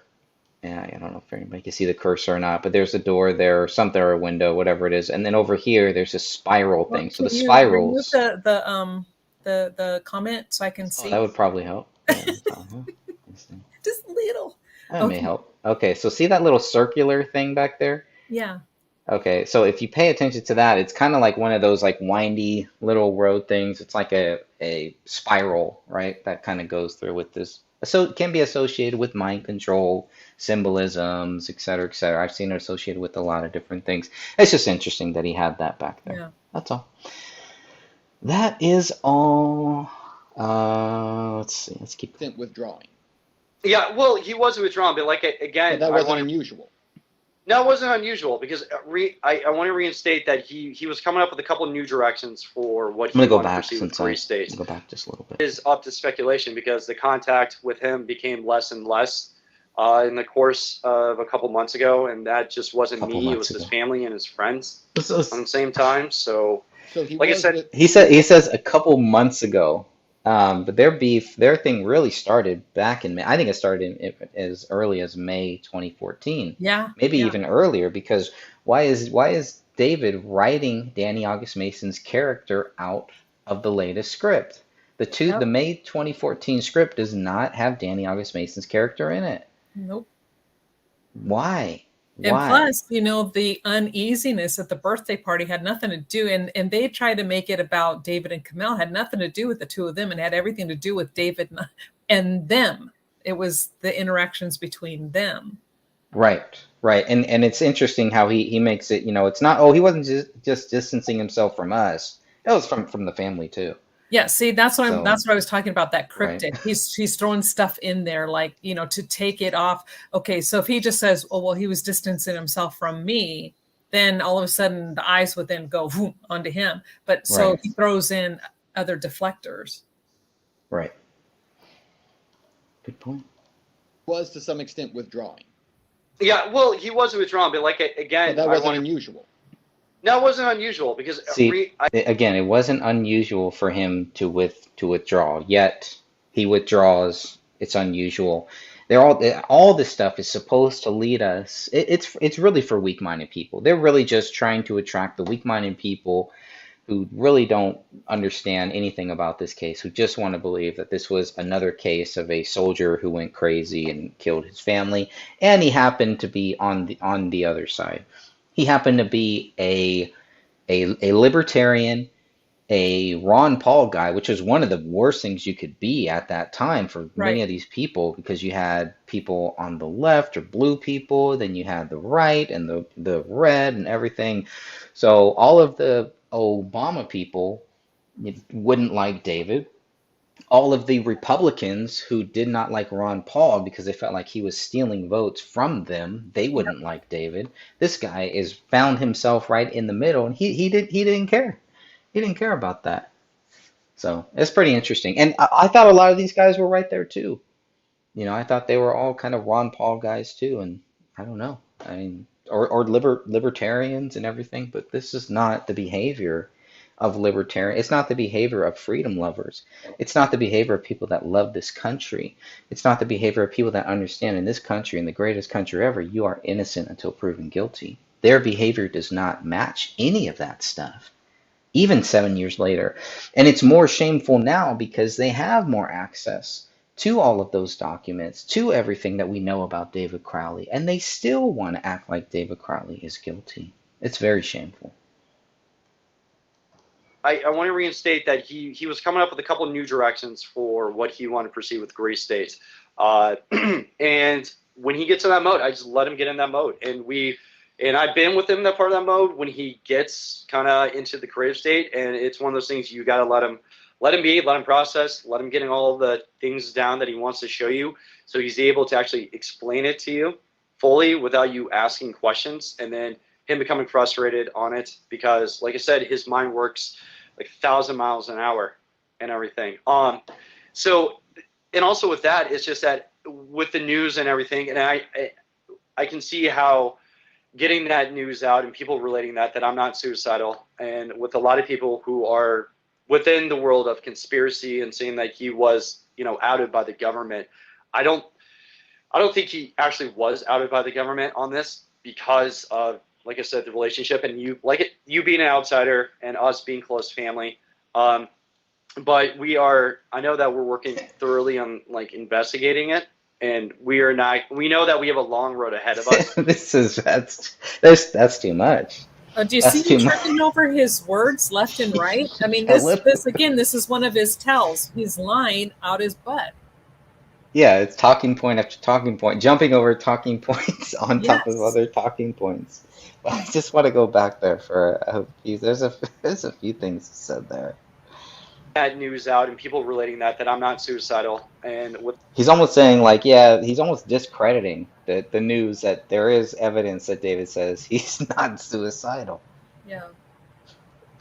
Yeah, I don't know if anybody can see the cursor or not, but there's a door there, or something, or a window, whatever it is. And then over here, there's a spiral thing. So the spirals. The comment so I can see. That would probably help. Yeah, just a little. That may help. Okay, so see that little circular thing back there? Yeah. Okay, so if you pay attention to that, it's kind of like one of those like windy little road things. It's like a spiral, right? That kind of goes through with this. So it can be associated with mind control, symbolisms, et cetera, et cetera. I've seen it associated with a lot of different things. It's just interesting that he had that back there. Yeah. That's all. That is all. Let's see. Let's keep withdrawing. Yeah, well, he was withdrawn, but again, that wasn't unusual. No, it wasn't unusual because I want to reinstate that he was coming up with a couple of new directions for what he wanted to pursue with Free States. Go back just a little bit. It is up to speculation because the contact with him became less and less in the course of a couple months ago, and that just wasn't me. It was his family and his friends on the same time. So like I said, he says a couple months ago. But their thing really started back in May. I think it started as early as May 2014. Yeah. Maybe even earlier, because why is David writing Danny August Mason's character out of the latest script? The May 2014 script does not have Danny August Mason's character in it. Nope. Why? And Why? plus, the uneasiness at the birthday party had nothing to do, and they tried to make it about David and Komel, had nothing to do with the two of them, and had everything to do with David and them. It was the interactions between them. Right, right. And it's interesting how he makes it, it's not, oh, he wasn't just distancing himself from us. It was from the family too. Yeah, see, that's what So, that's what I was talking about, that right, cryptic. He's throwing stuff in there, like, to take it off. Okay, so if he just says, oh, well, he was distancing himself from me, then all of a sudden the eyes would then go whoom, onto him. But so right, he throws in other deflectors. right. Good point. Was to some extent withdrawing. Yeah, well, he was withdrawn, but like again, But that wasn't unusual. No, it wasn't unusual because See, again, it wasn't unusual for him to withdraw, yet he withdraws. It's unusual. All this stuff is supposed to lead us. It's really for weak-minded people. They're really just trying to attract the weak-minded people who really don't understand anything about this case, who just want to believe that this was another case of a soldier who went crazy and killed his family, and he happened to be on the other side. He happened to be a libertarian, a Ron Paul guy, which was one of the worst things you could be at that time for many Right. of these people, because you had people on the left or blue people, then you had the right and the red and everything. So all of the Obama people wouldn't like David. All of the Republicans who did not like Ron Paul because they felt like he was stealing votes from them, they wouldn't like David. This guy is found himself right in the middle, and he didn't care. He didn't care about that. So it's pretty interesting. And I thought a lot of these guys were right there too. I thought they were all kind of Ron Paul guys too, and I don't know. I mean, or libertarians and everything, but this is not the behavior of libertarian. It's not the behavior of freedom lovers. It's not the behavior of people that love this country. It's not the behavior of people that understand in this country, in the greatest country ever, you are innocent until proven guilty. Their behavior does not match any of that stuff, even 7 years later. And it's more shameful now because they have more access to all of those documents, to everything that we know about David Crowley, and they still want to act like David Crowley is guilty. It's very shameful. I want to reinstate that he was coming up with a couple of new directions for what he wanted to proceed with Gray State. And when he gets in that mode, I just let him get in that mode. And I've been with him in that part of that mode when he gets kind of into the creative state. And it's one of those things you got to let him be, let him process, let him getting all the things down that he wants to show you. So he's able to actually explain it to you fully without you asking questions. And then him becoming frustrated on it because, like I said, his mind works like 1,000 miles an hour and everything. So, and also with that, it's just that with the news and everything, and I can see how getting that news out and people relating that I'm not suicidal, and with a lot of people who are within the world of conspiracy and saying that he was, outed by the government. I don't think he actually was outed by the government on this because of, like I said, the relationship and you being an outsider and us being close family. But I know that we're working thoroughly on investigating it, and we know that we have a long road ahead of us. That's too much. Do you That's see him too much. tripping over his words left and right? I mean, this is one of his tells. He's lying out his butt. Yeah, it's talking point after talking point, jumping over talking points on top of Yes. other talking points. But I just want to go back there for a few. There's a few things said there. That news out and people relating that I'm not suicidal, and with He's almost saying he's almost discrediting the news that there is evidence that David says he's not suicidal. Yeah.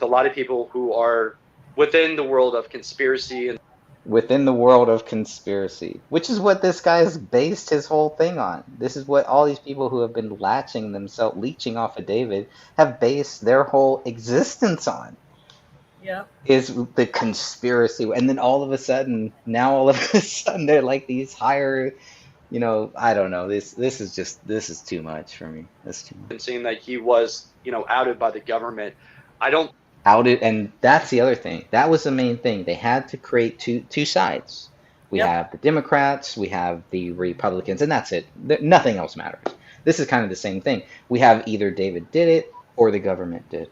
a lot of people who are within the world of conspiracy and Within the world of conspiracy, which is what this guy has based his whole thing on. This is what all these people who have been leeching off of David have based their whole existence on. Yeah. Is the conspiracy. And then all of a sudden, they're like these higher, I don't know. This is too much for me. That's too much. saying that he was, outed by the government. I don't Outed, and that's the other thing. That was the main thing. They had to create two sides. We Yep. have the Democrats, we have the Republicans, and that's it. Nothing else matters. This is kind of the same thing. We have either David did it or the government did.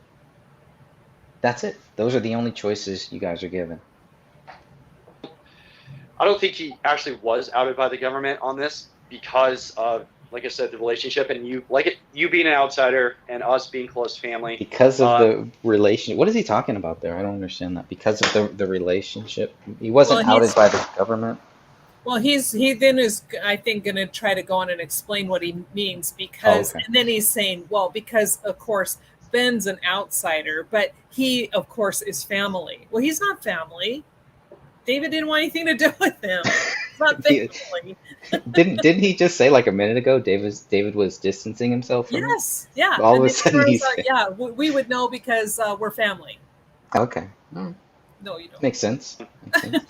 That's it. Those are the only choices you guys are given. I don't think he actually was outed by the government on this because of, like I said, the relationship, and you being an outsider and us being close family. Because of the relation. What is he talking about there? I don't understand that. Because of the relationship. He wasn't outed by the government. Well, he then is, I think, going to try to go on and explain what he means because, and then he's saying, well, because of course Ben's an outsider, but he of course is family. Well, he's not family. David didn't want anything to do with him. It's not family. Didn't he just say like a minute ago David was distancing himself from Yes, yeah. All of a sudden he's yeah, we would know because we're family. Okay. Oh. No, you don't. Makes sense.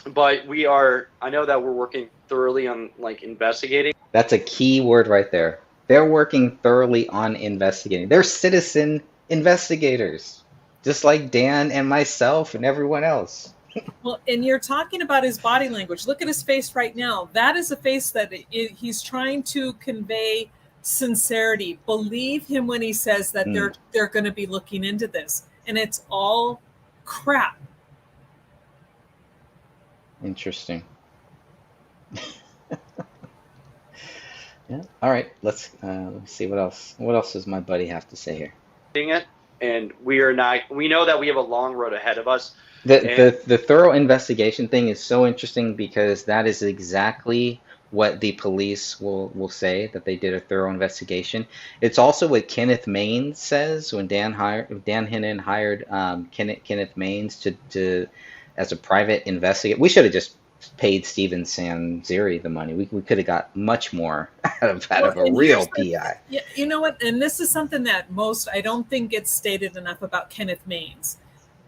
But I know that we're working thoroughly on like investigating. That's a key word right there. They're working thoroughly on investigating. They're citizen investigators, just like Dan and myself and everyone else. Well, and you're talking about his body language. Look at his face right now. That is a face that he's trying to convey sincerity. Believe him when he says that they're going to be looking into this, and it's all crap. Interesting. Yeah. All right. Let's see what else. What else does my buddy have to say here? It, and we know that we have a long road ahead of us. The thorough investigation thing is so interesting because that is exactly what the police will say, that they did a thorough investigation. It's also what Kenneth Maines says when Dan Hinnon hired Kenneth Maines to as a private investigator. We should have just paid Steven Sanzeri the money. We could have got much more out of a real PI. Yeah, you know what? And this is something that I don't think gets stated enough about Kenneth Maines.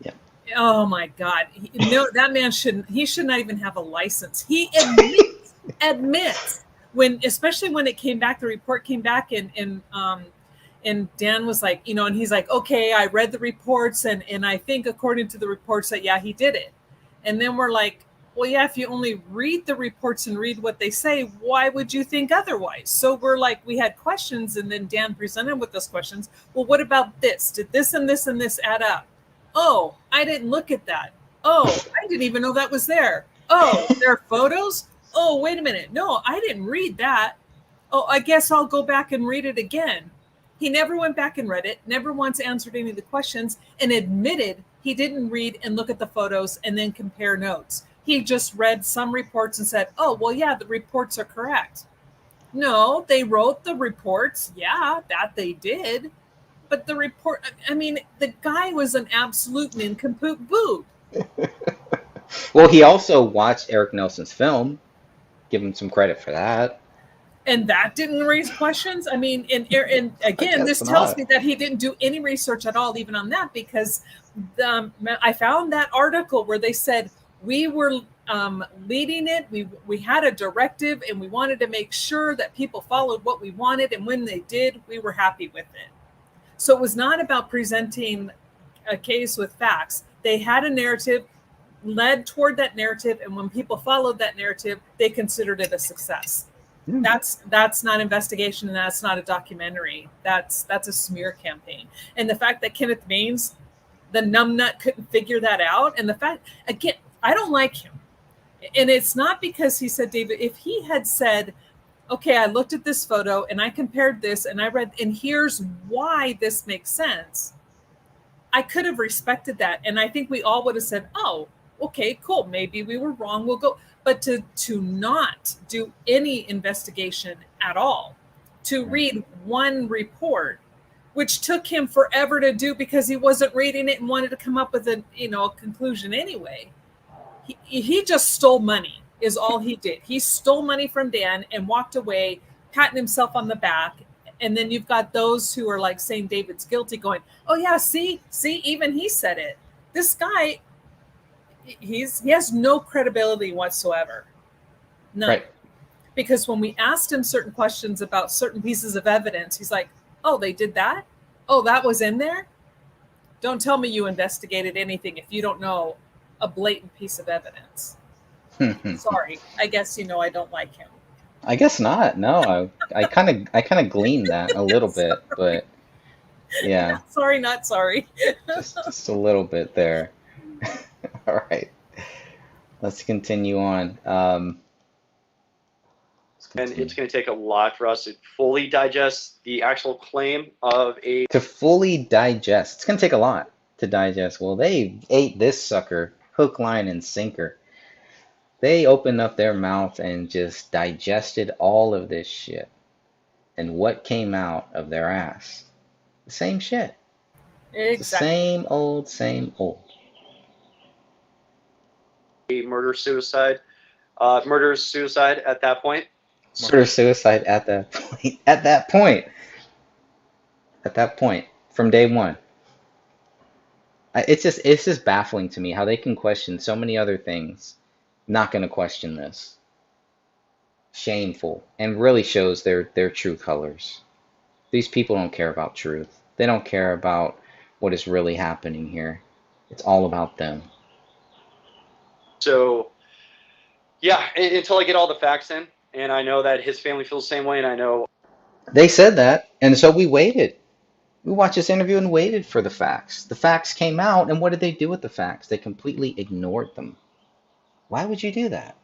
Yeah. Oh my God! That man he should not even have a license. He admits especially when it came back, the report came back, and Dan was like, and he's like, okay, I read the reports, and I think according to the reports that he did it, and then we're like, well, yeah, if you only read the reports and read what they say, why would you think otherwise? So we're like, we had questions, and then Dan presented with those questions. Well, what about this? Did this and this and this add up? Oh, I didn't look at that. Oh, I didn't even know that was there. Oh, there are photos? Oh, wait a minute. No, I didn't read that. Oh, I guess I'll go back and read it again. He never went back and read it, never once answered any of the questions, and admitted he didn't read and look at the photos and then compare notes. He just read some reports and said, oh, well, yeah, the reports are correct. No, they wrote the reports. Yeah, that they did. But the report, the guy was an absolute nincompoop boob. Well, he also watched Eric Nelson's film. Give him some credit for that. And that didn't raise questions? And again, this tells me that he didn't do any research at all, even on that, because I found that article where they said, we were leading it. We had a directive, and we wanted to make sure that people followed what we wanted. And when they did, we were happy with it. So it was not about presenting a case with facts. They had a narrative, led toward that narrative, and when people followed that narrative, they considered it a success. That's not investigation, and that's not a documentary. That's a smear campaign. And the fact that Kenneth Maines, the numbnut, couldn't figure that out, and the fact, again, I don't like him. And it's not because he said, David, if he had said, okay, I looked at this photo and I compared this and I read, and here's why this makes sense, I could have respected that. And I think we all would have said, oh, okay, cool. Maybe we were wrong. We'll go. But to not do any investigation at all, to read one report, which took him forever to do because he wasn't reading it and wanted to come up with a conclusion anyway. He just stole money is all he did. He stole money from Dan and walked away, patting himself on the back. And then you've got those who are like saying David's guilty going, oh yeah, see, even he said it. This guy, he has no credibility whatsoever. None. Right. Because when we asked him certain questions about certain pieces of evidence, he's like, oh, they did that? Oh, that was in there? Don't tell me you investigated anything if you don't know a blatant piece of evidence. Sorry. I guess I don't like him. I guess not. No, I kind of gleaned that a little bit, but yeah, Not sorry. just a little bit there. All right, let's continue on. Let's And continue. it's going to take a lot for us to fully digest the actual claim of a. To fully digest, it's gonna take a lot to digest. Well, they ate this sucker hook, line, and sinker. They opened up their mouth and just digested all of this shit. And what came out of their ass? The same shit. It's the Exactly. same old, same old. Murder-suicide at that point. Murder suicide at that point. At that point. At that point. From day one. It's just baffling to me how they can question so many other things. Not gonna question this. Shameful. And really shows their true colors. These people don't care about truth. They don't care about what is really happening here. It's all about them. So, yeah, until I get all the facts in, and I know that his family feels the same way, and I know. They said that, and so we waited. We watched this interview and waited for the facts. The facts came out, and what did they do with the facts? They completely ignored them. Why would you do that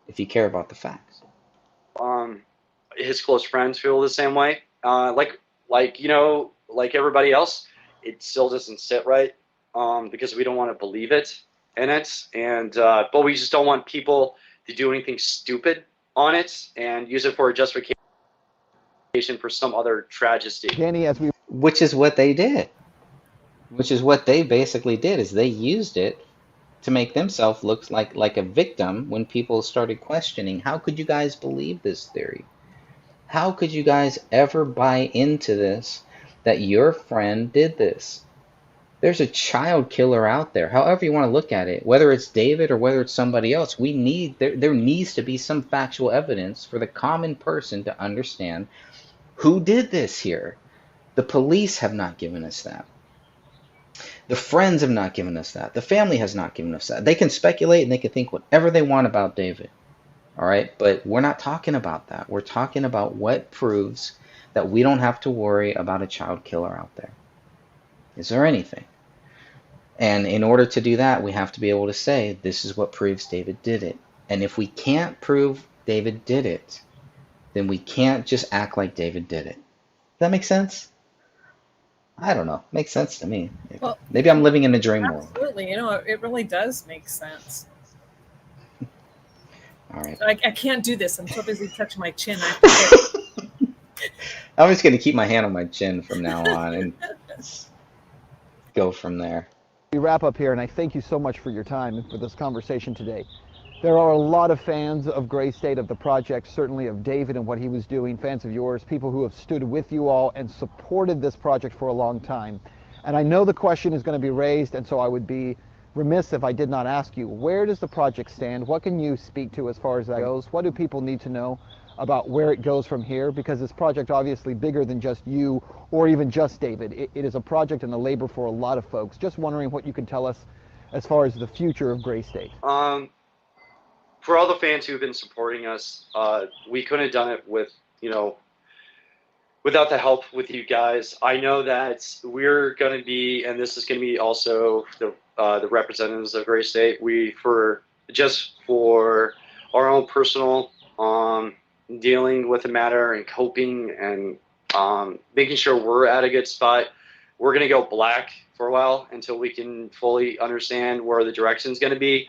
if you care about the facts? His close friends feel the same way. Like everybody else, it still doesn't sit right because we don't want to believe it in it, and but we just don't want people to do anything stupid on it and use it for a justification for some other tragedy. Danny, as we Which is what they did. Which is what they basically did, is they used it to make themselves look like a victim when people started questioning, how could you guys believe this theory? How could you guys ever buy into this, that your friend did this? There's a child killer out there, however you want to look at it, whether it's David or whether it's somebody else. There needs to be some factual evidence for the common person to understand who did this here. The police have not given us that. The friends have not given us that. The family has not given us that. They can speculate and they can think whatever they want about David. All right, but we're not talking about that. We're talking about what proves that we don't have to worry about a child killer out there. Is there anything? And in order to do that, we have to be able to say, this is what proves David did it. And if we can't prove David did it, then we can't just act like David did it. Does that make sense? I don't know. Makes sense to me. Well, maybe I'm living in a dream world. absolutely. It really does make sense. All right. I can't do this. I'm so busy touching my chin. I'm just going to keep my hand on my chin from now on and go from there. We wrap up here, and I thank you so much for your time and for this conversation today. There are a lot of fans of Gray State, of the project, certainly of David and what he was doing, fans of yours, people who have stood with you all and supported this project for a long time. And I know the question is going to be raised, and so I would be remiss if I did not ask you, where does the project stand? What can you speak to as far as that goes? What do people need to know about where it goes from here? Because this project obviously bigger than just you or even just David. It is a project and a labor for a lot of folks. Just wondering what you can tell us as far as the future of Gray State. For all the fans who've been supporting us, we couldn't have done it without the help with you guys. I know that we're going to be, and this is going to be also the representatives of Gray State. For our own personal dealing with the matter and coping and making sure we're at a good spot, we're going to go black for a while until we can fully understand where the direction is going to be.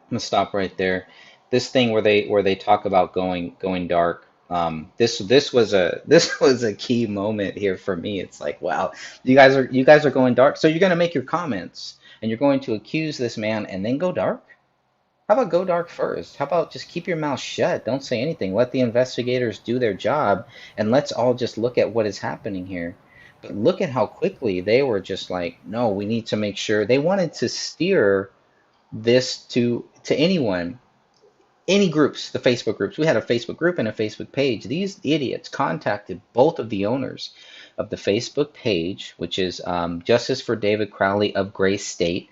I'm gonna stop right there. This thing where they talk about going dark. This was a key moment here for me. It's like, wow, you guys are going dark. So you're gonna make your comments and you're going to accuse this man and then go dark? How about go dark first? How about just keep your mouth shut? Don't say anything. Let the investigators do their job and let's all just look at what is happening here. But look at how quickly they were just like, no, we need to make sure. They wanted to steer this to anyone. Any groups, the Facebook groups. We had a Facebook group and a Facebook page. These idiots contacted both of the owners of the Facebook page, which is Justice for David Crowley of Gray State,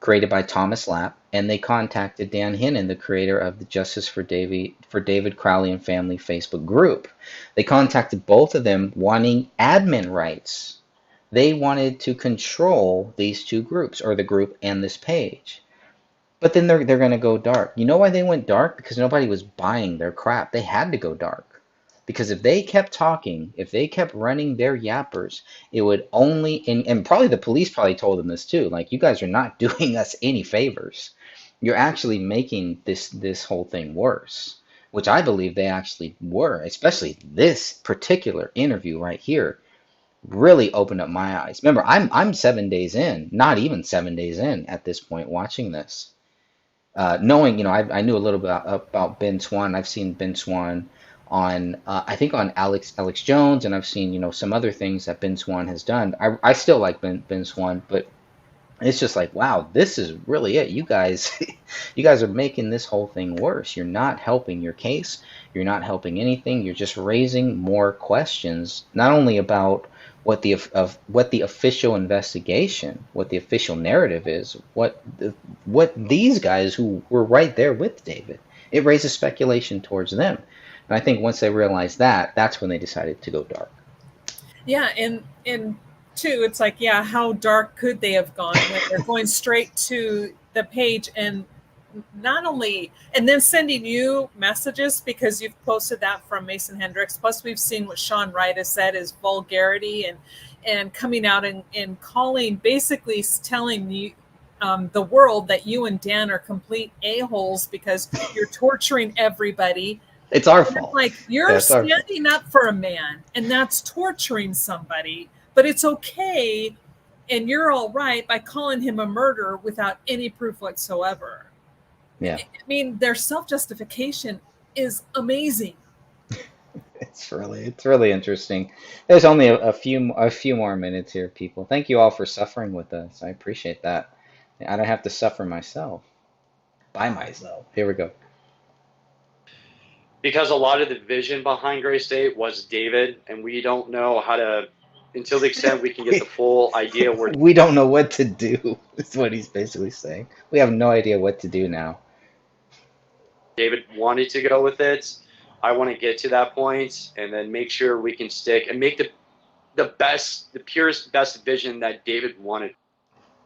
created by Thomas Lapp. and they contacted Dan Hinnon, the creator of the Justice for David Crowley and Family Facebook group. They contacted both of them wanting admin rights. They wanted to control these two groups, or the group and this page. But then they're going to go dark. You know why they went dark? Because nobody was buying their crap. They had to go dark. Because if they kept talking, if they kept running their yappers, it would only, and probably the police probably told them this too, like, you guys are not doing us any favors. You're actually making this whole thing worse, which I believe they actually were, especially this particular interview right here really opened up my eyes. Remember, I'm 7 days in, not even 7 days in at this point watching this. Knowing, I knew a little bit about Ben Swann. I've seen Ben Swann on, I think on Alex Jones, and I've seen, some other things that Ben Swann has done. I still like Ben Swann, but it's just like, wow, this is really it. You guys, you guys are making this whole thing worse. You're not helping your case. You're not helping anything. You're just raising more questions, not only about what the official investigation, what the official narrative is, what these guys who were right there with David. It raises speculation towards them, and I think once they realized that, that's when they decided to go dark. Yeah, and two, it's like, yeah, how dark could they have gone when they're going straight to the page and not only, and then sending you messages because you've posted that from Mason Hendricks. Plus, we've seen what Sean Wright has said is vulgarity and coming out and calling, basically telling you, the world that you and Dan are complete a-holes because you're torturing everybody. It's our fault. Like, you're standing up for a man, and that's torturing somebody, but it's okay, and you're all right by calling him a murderer without any proof whatsoever. Yeah. I mean, their self-justification is amazing. It's really interesting. There's only a few more minutes here, people. Thank you all for suffering with us. I appreciate that. I don't have to suffer myself by myself. Here we go. Because a lot of the vision behind Gray State was David, and we don't know how to, until the extent we can get the full idea where we don't know what to do. Is what he's basically saying. We have no idea what to do now. David wanted to go with it. I want to get to that point and then make sure we can stick and make the purest, best vision that David wanted.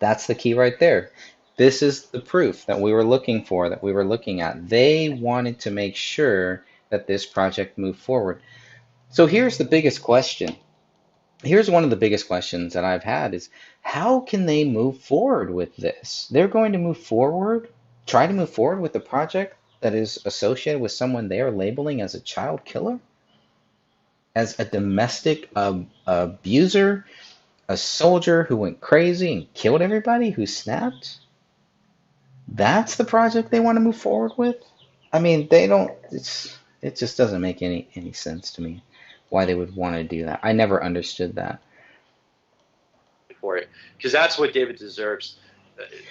That's the key right there. This is the proof that we were looking for, that we were looking at. They wanted to make sure that this project moved forward. So here's the biggest question. Here's one of the biggest questions that I've had is, how can they move forward with this? They're going to move forward, try to move forward with the project that is associated with someone they are labeling as a child killer, as a domestic abuser, a soldier who went crazy and killed everybody, who snapped. That's the project they want to move forward with? I mean, they don't, it just doesn't make any sense to me why they would want to do that. I never understood that. For it, because that's what David deserves.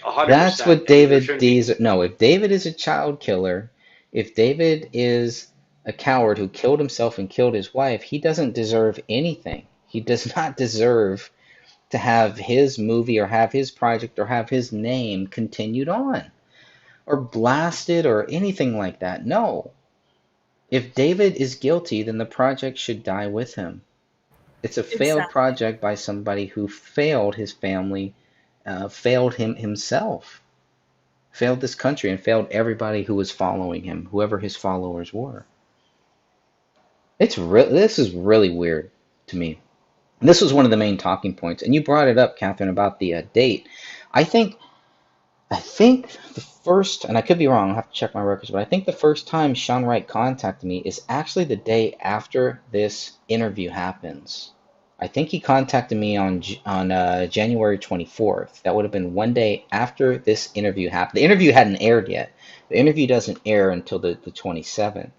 100%. That's what David deserves. No, if David is a child killer, if David is a coward who killed himself and killed his wife, he doesn't deserve anything. He does not deserve to have his movie or have his project or have his name continued on or blasted or anything like that. No. If David is guilty, then the project should die with him. It's a failed project by somebody who failed his family, failed him himself, failed this country, and failed everybody who was following him, whoever his followers were. This is really weird to me. This was one of the main talking points, and you brought it up, Catherine, about the date. I think the first, and I could be wrong, I'll have to check my records, but I think the first time Sean Wright contacted me is actually the day after this interview happens. I think he contacted me on January 24th. That would have been one day after this interview happened. The interview hadn't aired yet. The interview doesn't air until the 27th.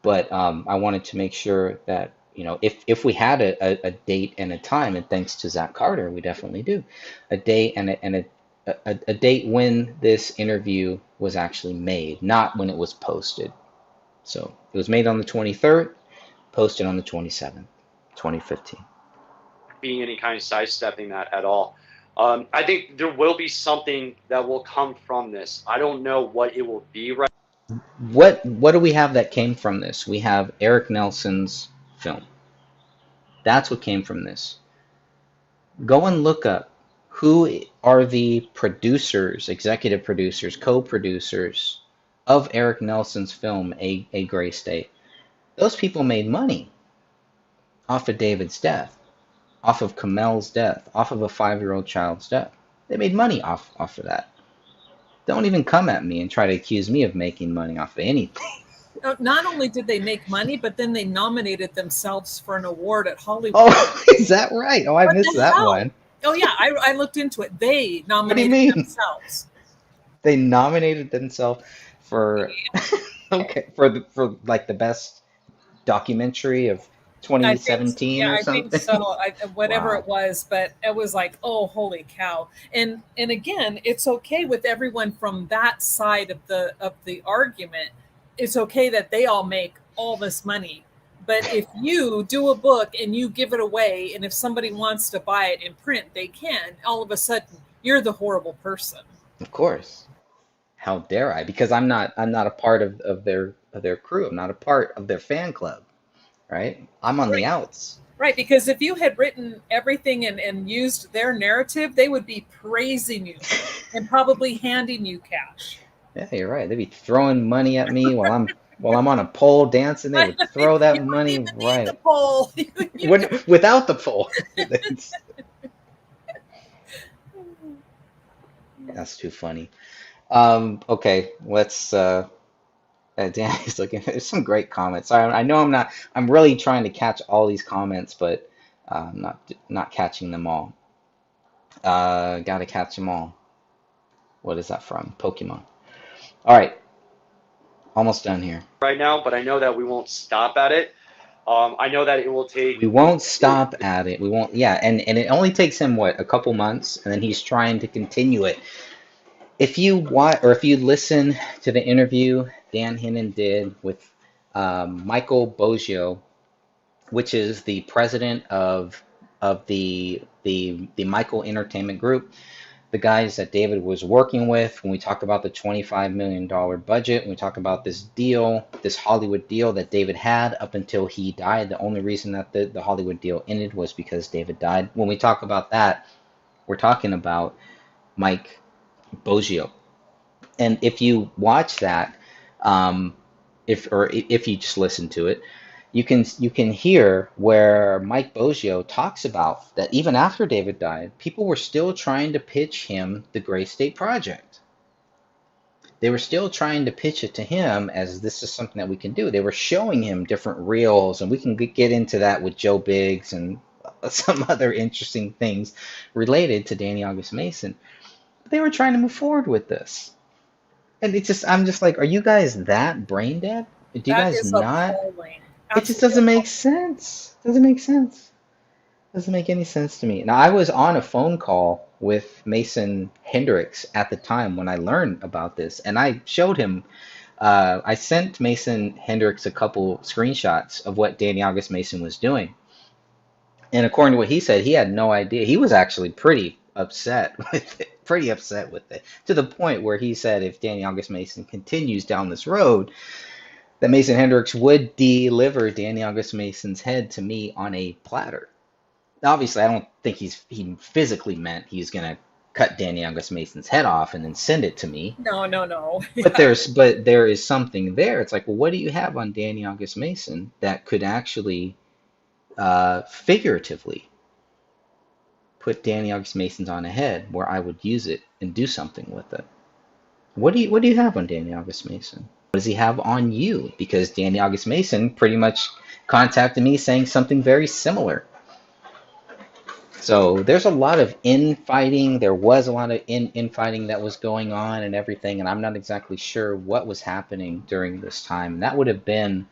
But I wanted to make sure that, if we had a date and a time, and thanks to Zach Carter, we definitely do, a date and a date when this interview was actually made, not when it was posted. So it was made on the 23rd, posted on the 27th, 2015. Being any kind of sidestepping that at all. I think there will be something that will come from this. I don't know what it will be right. What do we have that came from this? We have Eric Nelson's film. That's what came from this. Go and look up who are the producers, executive producers, co-producers of Eric Nelson's film, A Gray State. Those people made money off of David's death, off of Komel's death, off of a 5-year-old child's death. They made money off of that. Don't even come at me and try to accuse me of making money off of anything. Not only did they make money, but then they nominated themselves for an award at Hollywood. Oh, is that right? Oh, I What missed the that hell? one. Oh yeah, I looked into it. They do you nominated mean? themselves. They nominated themselves for okay for like the best documentary of 2017 or I something. think so. Whatever Wow. it was, but it was like, oh, holy cow! And again, it's okay with everyone from that side of the argument. It's okay that they all make all this money. But if you do a book and you give it away, and if somebody wants to buy it in print, they can. All of a sudden, you're the horrible person. Of course. How dare I? Because I'm not a part of their crew. I'm not a part of their fan club, right? I'm on the Right. outs. Right, because if you had written everything and used their narrative, they would be praising you and probably handing you cash. Yeah, you're right. They'd be throwing money at me while I'm on a pole dancing. They would throw that You wouldn't money even need right the poll. without the pole. That's too funny. Okay, let's. Danny's looking. There's some great comments. I know I'm really trying to catch all these comments, but I'm not catching them all. Gotta catch them all. What is that from? Pokemon. All right, almost done here. Right now, but I know that we won't stop at it. I know that it will take. We won't stop at it. We won't. Yeah, and it only takes him what, a couple months, and then he's trying to continue it. If you watch or if you listen to the interview Dan Hinnon did with Michael Boggio, which is the president of the Michael Entertainment Group, the guys that David was working with when we talk about the $25 million budget, when we talk about this deal, this Hollywood deal that David had up until he died. The only reason that the Hollywood deal ended was because David died. When we talk about that, we're talking about Mike Boggio. And if you watch that, if you just listen to it, you can hear where Mike Boggio talks about that even after David died, people were still trying to pitch him the Gray State Project. They were still trying to pitch it to him as this is something that we can do. They were showing him different reels, and we can get into that with Joe Biggs and some other interesting things related to Danny August Mason. But they were trying to move forward with this. And I'm just like, are you guys that brain dead? Do you That guys is not? appalling. It just doesn't make sense. Doesn't make sense. Doesn't make any sense to me. Now, I was on a phone call with Mason Hendricks at the time when I learned about this, and I showed him. I sent Mason Hendricks a couple screenshots of what Danny August Mason was doing, and according to what he said, he had no idea. He was actually pretty upset with it. Pretty upset with it, to the point where he said if Danny August Mason continues down this road, that Mason Hendricks would deliver Danny August Mason's head to me on a platter. Obviously, I don't think he physically meant he's going to cut Danny August Mason's head off and then send it to me. No. But there is something there. It's like, well, what do you have on Danny August Mason that could actually figuratively put Danny August Mason's on a head where I would use it and do something with it? What do you have on Danny August Mason? What does he have on you? Because Danny August Mason pretty much contacted me saying something very similar. So there's a lot of infighting. There was a lot of infighting that was going on and everything, and I'm not exactly sure what was happening during this time. And that would have been,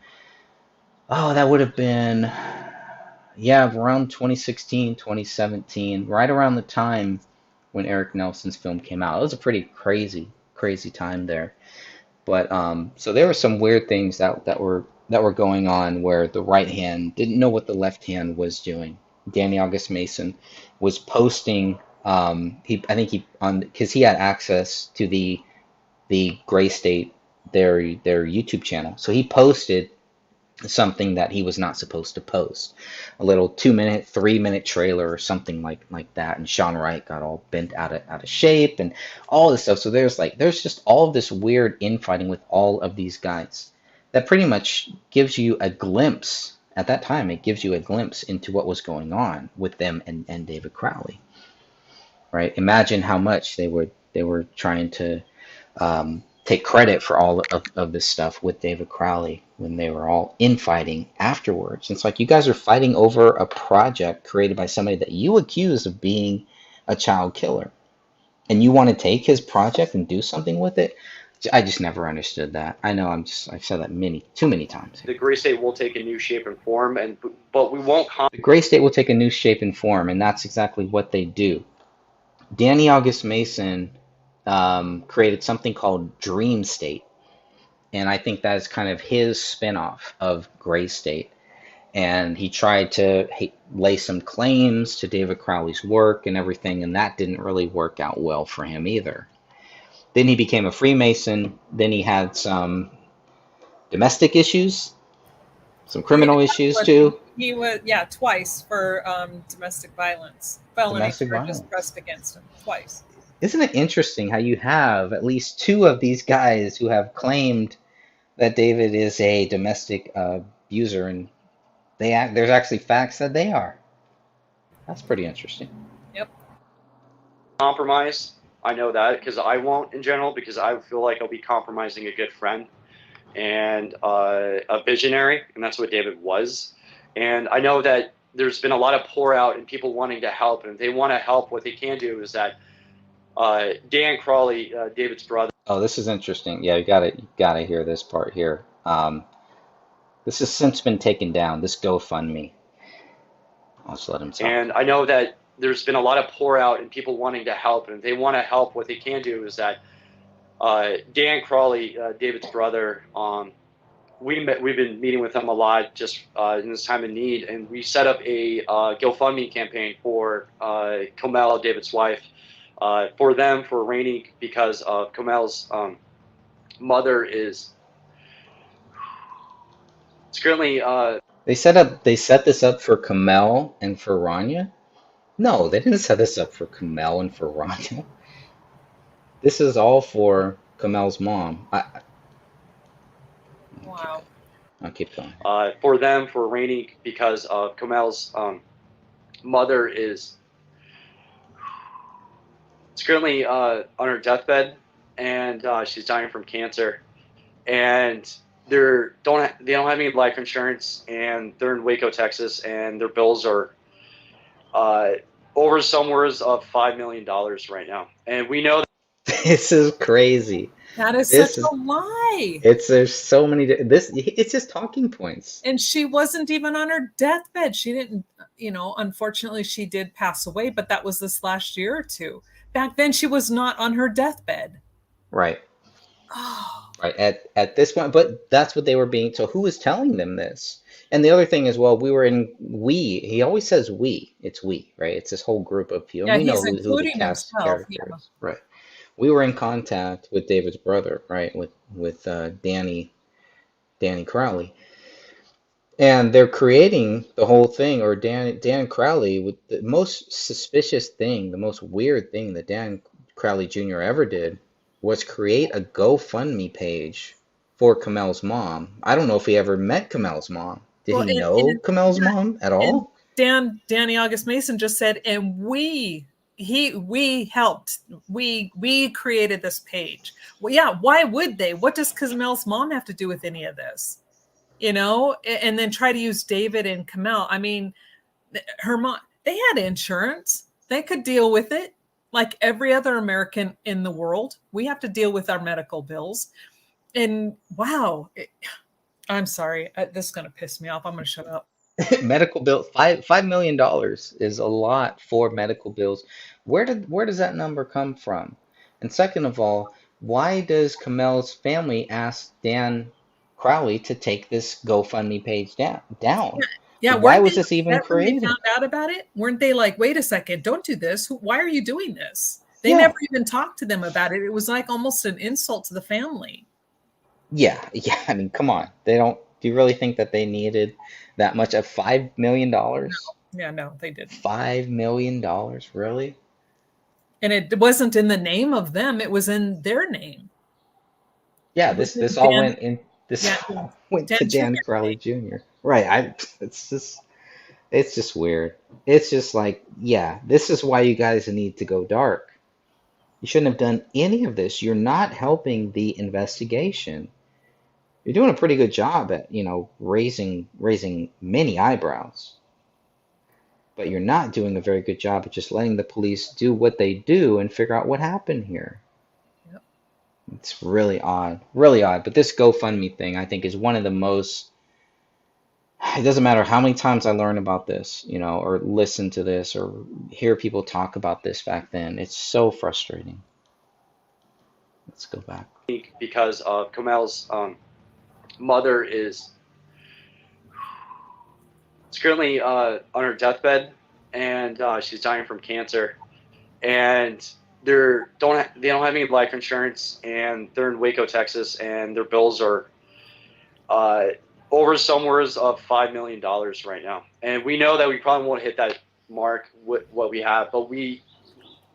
yeah, around 2016, 2017, right around the time when Eric Nelson's film came out. It was a pretty crazy time there. But so there were some weird things that were going on where the right hand didn't know what the left hand was doing. Danny August Mason was posting I think he on because he had access to the Gray State their YouTube channel, so he posted something that he was not supposed to post, a little 2 minute, 3 minute trailer or something like that, and Sean Wright got all bent out of shape and all this stuff. So there's just all of this weird infighting with all of these guys that pretty much gives you a glimpse at that time. It gives you a glimpse into what was going on with them and David Crowley, right? Imagine how much they were trying to take credit for all of this stuff with David Crowley when they were all infighting afterwards. It's like you guys are fighting over a project created by somebody that you accuse of being a child killer, and you want to take his project and do something with it. I just never understood that. I know I've said that too many times. The Gray State will take a new shape and form, but we won't. The Gray State will take a new shape and form, and that's exactly what they do. Danny August Mason created something called Dream State, and I think that is kind of his spinoff of Gray State. And he tried to lay some claims to David Crowley's work and everything, and that didn't really work out well for him either. Then he became a Freemason. Then he had some domestic issues, some criminal issues too. He was, twice for domestic violence. Felony charges pressed against him twice. Isn't it interesting how you have at least two of these guys who have claimed that David is a domestic abuser, and there's actually facts that they are. That's pretty interesting. Yep. Compromise. I know that because I won't in general, because I feel like I'll be compromising a good friend and a visionary, and that's what David was. And I know that there's been a lot of pour out and people wanting to help, and if they want to help, what they can do is that Dan Crowley, David's brother. Oh, this is interesting. Yeah, you gotta hear this part here. This has since been taken down. This GoFundMe. I'll just let him talk. And I know that there's been a lot of pour out and people wanting to help, and if they want to help, what they can do is that Dan Crowley, David's brother, we've been meeting with him a lot just in this time of need, and we set up a GoFundMe campaign for Komel, David's wife, for Raniya, because of Komel's mother is currently. They set this up for Komel and for Raniya? No, they didn't set this up for Komel and for Raniya. This is all for Komel's mom. Wow. I'll keep going. For Raniya, because of Komel's mother is currently on her deathbed, and she's dying from cancer, and they don't have any life insurance, and they're in Waco, Texas, and their bills are over somewhere of $5 million right now, and we know that this is crazy. That is such a lie. There's so many. It's just talking points. And she wasn't even on her deathbed. She didn't, unfortunately she did pass away, but that was this last year or two. Back then she was not on her deathbed. Right. Oh. Right. At this point, but that's what they were being. So who was telling them this? And the other thing is, well, he always says we. It's we, right? It's this whole group of people. Yeah, we know he's who the cast character is. Right. We were in contact with David's brother, right? With Danny Crowley. And they're creating the whole thing, or Dan Crowley, with the most suspicious thing, the most weird thing that Dan Crowley Jr. ever did was create a GoFundMe page for Komel's mom. I don't know if he ever met Komel's mom. Did he know Komel's mom at all? Danny August Mason just said, and we helped. We created this page. Well, yeah, why would they? What does Komel's mom have to do with any of this? And then try to use David and Komel. I mean, her mom, they had insurance. They could deal with it. Like every other American in the world, we have to deal with our medical bills. And wow, I'm sorry. This is going to piss me off. I'm going to shut up. Medical bill, $5 million is a lot for medical bills. Where does that number come from? And second of all, why does Komel's family ask Dan Crowley to take this GoFundMe page down? Yeah, Why weren't was they this even upset when they created? found out about it? Weren't they like, wait a second, don't do this. Why are you doing this? They Yeah. never even talked to them about it. It was like almost an insult to the family. Yeah, yeah. I mean, come on. They don't. Do you really think that they needed that much of $5 million? Yeah, no, they didn't. $5 million, really? And it wasn't in the name of them, it was in their name. Yeah, It was this in all went in. This yeah, all went Dan to Dan Jr.'s Crowley name. Jr. Right. It's just weird. It's just like, yeah, this is why you guys need to go dark. You shouldn't have done any of this. You're not helping the investigation. You're doing a pretty good job at, raising many eyebrows, but you're not doing a very good job at just letting the police do what they do and figure out what happened here. Yep. It's really odd, really odd. But this GoFundMe thing, I think, is one of the most. It doesn't matter how many times I learn about this, or listen to this, or hear people talk about this back then. It's so frustrating. Let's go back. Because Komel's mother is currently on her deathbed, and she's dying from cancer, and they don't have any life insurance, and they're in Waco, Texas, and their bills are over somewheres of $5 million right now. And we know that we probably won't hit that mark with what we have, but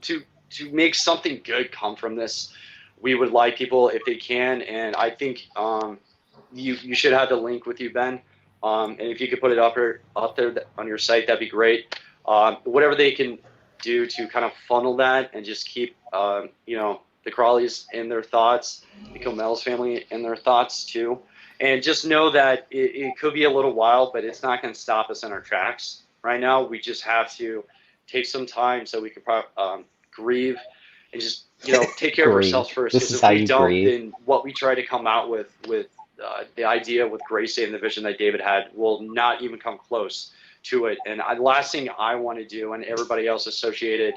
to make something good come from this, we would like people, if they can, and I think you should have the link with you, Ben. And if you could put it up there on your site, that'd be great. Whatever they can do to kind of funnel that and just keep, the Crowleys in their thoughts, the Komel's family in their thoughts too. And just know that it could be a little while, but it's not going to stop us in our tracks right now. We just have to take some time so we can grieve and just, take care of ourselves first. This Because is if how we you don't, grieve. then what we try to come out with the idea with Gracie and the vision that David had will not even come close to it. And the last thing I want to do, and everybody else associated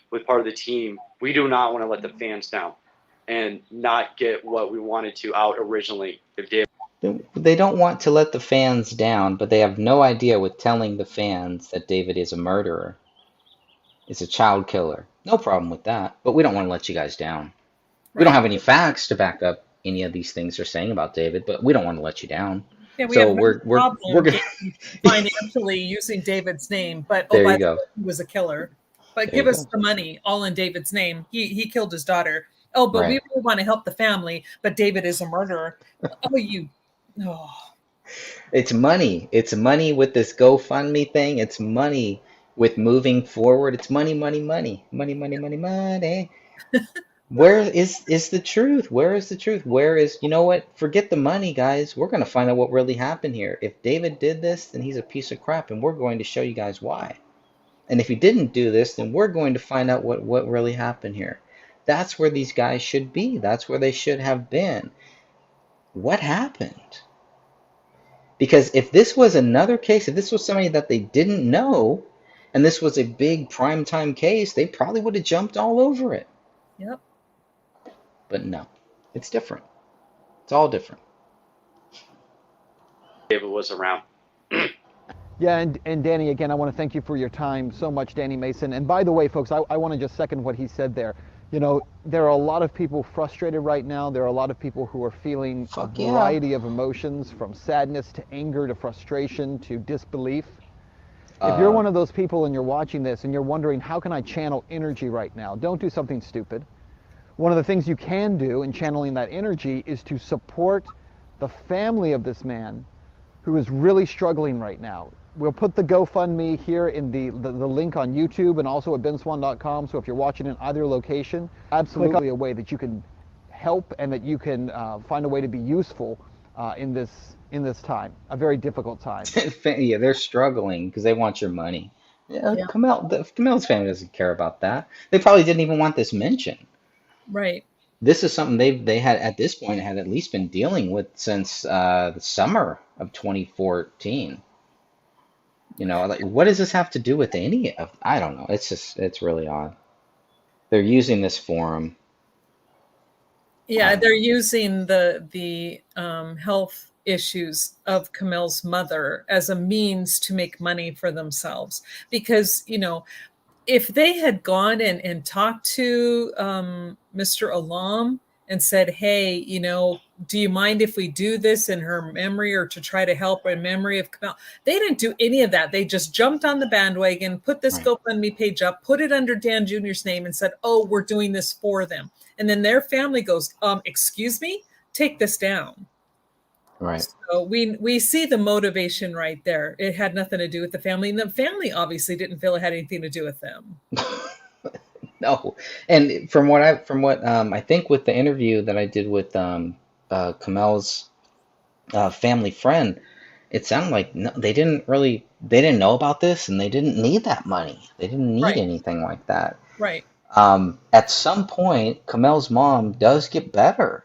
with part of the team, we do not want to let the fans down and not get what we wanted to out originally. If David, They don't want to let the fans down, but they have no idea with telling the fans that David is a murderer, is a child killer. No problem with that, but we don't want to let you guys down. We don't Right. have any facts to back up any of these things they're saying about David, but we don't want to let you down. Yeah, we So have no we're problem gonna. financially using David's name, but There by you the go. way, he was a killer. But There give you us go. the money, all in David's name. He killed his daughter. Oh, but we Right. really want to help the family, but David is a murderer. Oh, It's money. It's money with this GoFundMe thing. It's money with moving forward. It's money, money, money, money, money, money, money. Where is the truth? Where is the truth? Where is, you know what? Forget the money, guys. We're going to find out what really happened here. If David did this, then he's a piece of crap, and we're going to show you guys why. And if he didn't do this, then we're going to find out what really happened here. That's where these guys should be. That's where they should have been. What happened? Because if this was another case, if this was somebody that they didn't know, and this was a big primetime case, they probably would have jumped all over it. yep. But no, it's different. It's all different. was around. Yeah, and Danny, again, I want to thank you for your time so much, Danny Mason. And by the way, folks, I want to just second what he said there. There are a lot of people frustrated right now. There are a lot of people who are feeling Fuck a yeah. variety of emotions, from sadness to anger to frustration to disbelief. If you're one of those people and you're watching this and you're wondering, how can I channel energy right now? Don't do something stupid. One of the things you can do in channeling that energy is to support the family of this man who is really struggling right now. We'll put the GoFundMe here in the link on YouTube and also at benswann.com. So if you're watching in either location, absolutely a way that you can help and that you can find a way to be useful in this time, a very difficult time. Yeah, they're struggling because they want your money. Yeah, Yeah. Kamel's family doesn't care about that. They probably didn't even want this mentioned. Right. This is something they had at this point had at least been dealing with since the summer of 2014. Like, what does this have to do with any of? I don't know. It's really odd. They're using this forum. Yeah, they're using the health issues of Komel's mother as a means to make money for themselves. Because, if they had gone and talked to Mr. Alam and said, hey, do you mind if we do this in her memory or to try to help in memory of Komel? They didn't do any of that. They just jumped on the bandwagon, put this Right. GoFundMe page up, put it under Dan Jr.'s name and said, oh, we're doing this for them. And then their family goes, excuse me, take this down. Right. So we see the motivation right there. It had nothing to do with the family, and the family obviously didn't feel it had anything to do with them. No. And from what I think with the interview that I did with Komel's family friend, it sounded like no, they didn't know about this, and they didn't need that money. They didn't need Right. anything like that. Right. At some point, Komel's mom does get better.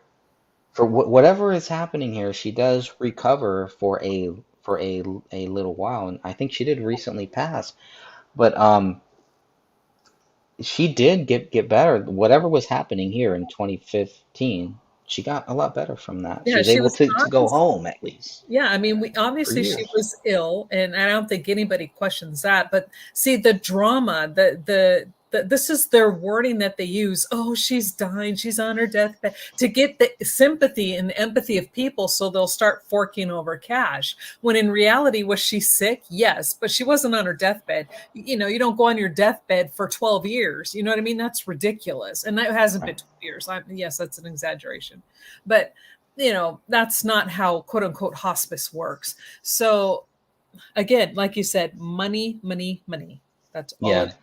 For whatever is happening here, she does recover for a little while, and I think she did recently pass. But she did get better. Whatever was happening here in 2015, she got a lot better from that. She Yeah, was she able was to go honest. home at least Yeah, I mean, for obviously she years. was ill, and I don't think anybody questions that. But see, the drama, this is their wording that they use. Oh, she's dying, she's on her deathbed, to get the sympathy and the empathy of people, so they'll start forking over cash. When in reality, was she sick? Yes, but she wasn't on her deathbed. You don't go on your deathbed for 12 years. You know what I mean? That's ridiculous, and that hasn't been Right. 12 years. Yes, that's an exaggeration, but that's not how quote unquote hospice works. So again, like you said, money, money, money. That's all it Yeah. is.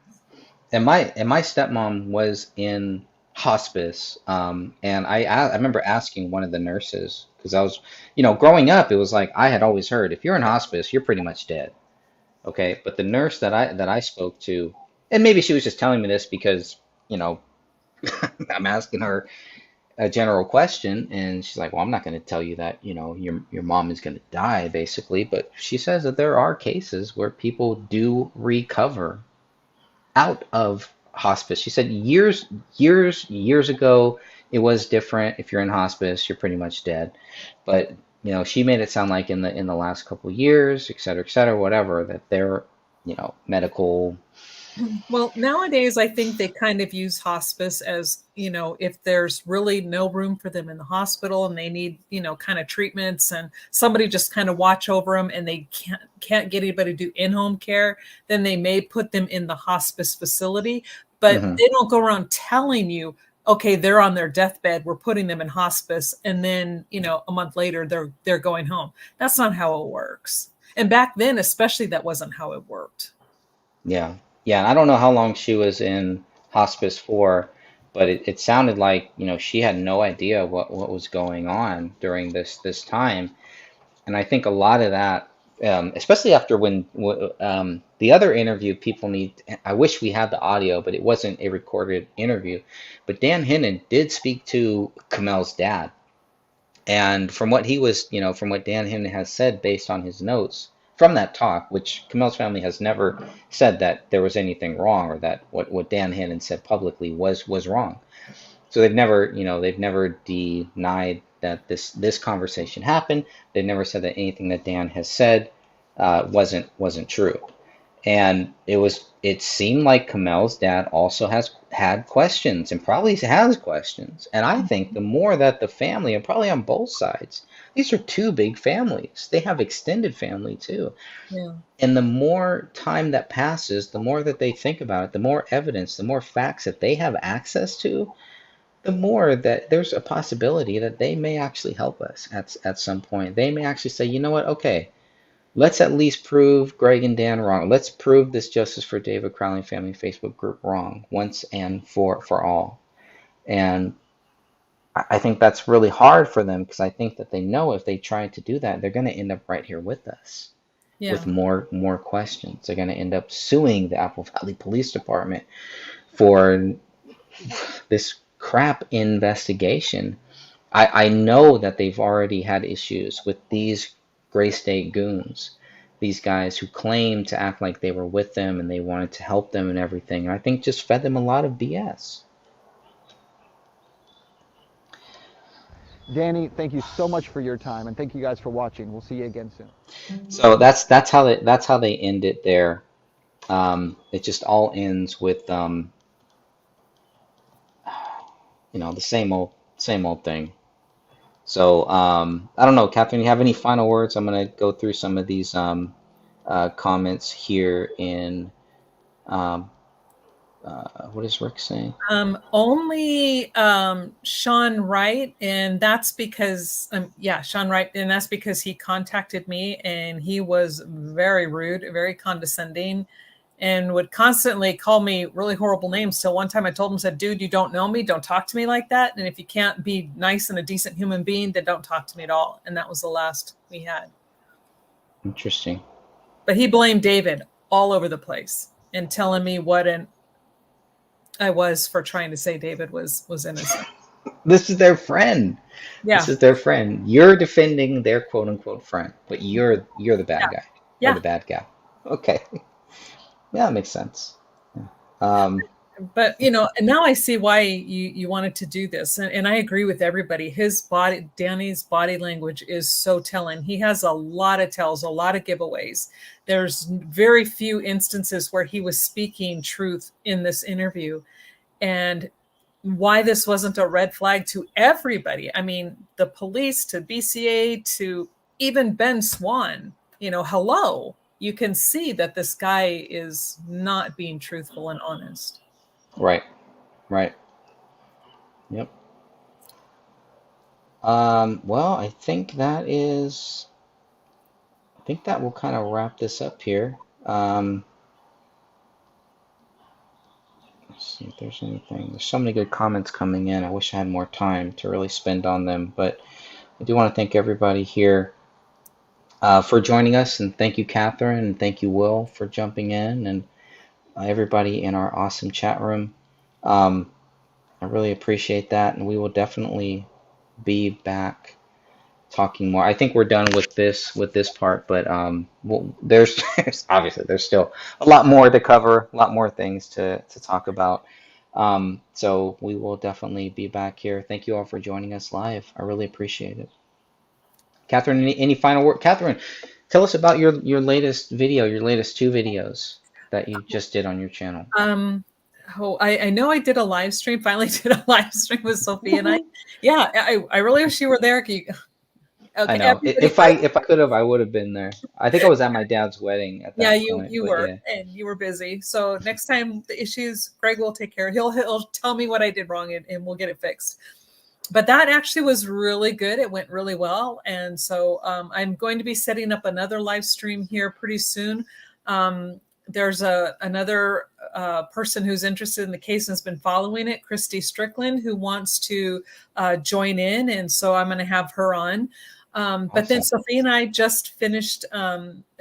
And my stepmom was in hospice, and I remember asking one of the nurses because I was, growing up, it was like I had always heard if you're in hospice, you're pretty much dead. Okay, but the nurse that I spoke to, and maybe she was just telling me this because, you know, I'm asking her a general question, and she's like, "Well, I'm not going to tell you that, your mom is going to die, basically." But she says that there are cases where people do recover out of hospice. She said years ago, it was different. If you're in hospice, you're pretty much dead. But she made it sound like in the last couple of years, et cetera, whatever, that there, medical. Well, nowadays, I think they kind of use hospice as, if there's really no room for them in the hospital and they need, kind of treatments and somebody just kind of watch over them and they can't get anybody to do in-home care, then they may put them in the hospice facility. But Mhm. they don't go around telling you, okay, they're on their deathbed, we're putting them in hospice, and then, a month later they're going home. That's not how it works. And back then, especially, that wasn't how it worked. Yeah. Yeah. And I don't know how long she was in hospice for, but it sounded like, she had no idea what was going on during this time. And I think a lot of that, especially after the other interview, people need, I wish we had the audio, but it wasn't a recorded interview. But Dan Hinnon did speak to Komel's dad. And from what Dan Hinnon has said based on his notes from that talk, which Komel's family has never said that there was anything wrong or that what Dan Hinnon said publicly was wrong. So they've never denied that this conversation happened. They've never said that anything that Dan has said wasn't true. And it seemed like Komel's dad also had questions and probably has questions. And I think the more that the family, and probably on both sides, these are two big families. They have extended family too. Yeah. And the more time that passes, the more that they think about it, the more evidence, the more facts that they have access to, the more that there's a possibility that they may actually help us at some point. They may actually say, you know what, okay, let's at least prove Greg and Dan wrong. Let's prove this Justice for David Crowley Family Facebook group wrong once and for all. And I think that's really hard for them because I think that they know if they try to do that, they're going to end up right here with us with Yeah. more questions. They're going to end up suing the Apple Valley Police Department for this crap investigation. I know that they've already had issues with these Gray State goons, these guys who claim to act like they were with them and they wanted to help them and everything. I think just fed them a lot of BS. Danny, thank you so much for your time, and thank you guys for watching. We'll see you again soon. So that's how they end it there. It just all ends with the same old thing. So I don't know, Catherine, you have any final words? I'm gonna go through some of these comments here in um, what is Rick saying? Only Sean Wright, and that's because Sean Wright, and that's because he contacted me and he was very rude, very condescending, and would constantly call me really horrible names. So one time I told him, said, "Dude, you don't know me. Don't talk to me like that. And if you can't be nice and a decent human being, then don't talk to me at all." And that was the last we had. Interesting. But he blamed David all over the place and telling me what I was for trying to say David was innocent. This is their friend. Yeah. This is their friend. You're defending their quote unquote friend, but you're the bad guy. Yeah. Or the bad guy. Okay. Yeah, that makes sense. Yeah. But and now I see why you wanted to do this, and I agree with everybody. Danny's body language is so telling. He has a lot of tells, a lot of giveaways. There's very few instances where he was speaking truth in this interview, and why this wasn't a red flag to everybody. I mean, the police, to BCA, to even Ben Swann. Hello. You can see that this guy is not being truthful and honest. Right. Yep. Well, I think that will kind of wrap this up here. Let's see if there's anything. There's so many good comments coming in. I wish I had more time to really spend on them, but I do want to thank everybody here for joining us, and thank you, Catherine, and thank you, Will, for jumping in, and everybody in our awesome chat room. I really appreciate that, and we will definitely be back talking more. I think we're done with this part, but there's obviously there's still a lot more to cover, a lot more things to talk about. So we will definitely be back here. Thank you all for joining us live. I really appreciate it. Catherine, any final word? Catherine, tell us about your latest video, your latest 2 videos that you just did on your channel. I know I did a live stream. Finally did a live stream with Sophia and I. Yeah, I really wish you were there. Okay, I know. If I could have, I would have been there. I think I was at my dad's wedding at that point. You were, yeah. And you were busy. So next time the issues, Greg will take care. He'll tell me what I did wrong, and we'll get it fixed. But that actually was really good. It went really well. And so I'm going to be setting up another live stream here pretty soon. There's another person who's interested in the case and has been following it, Christy Strickland, who wants to join in. And so I'm going to have her on. Awesome. But then Sophie and I just finished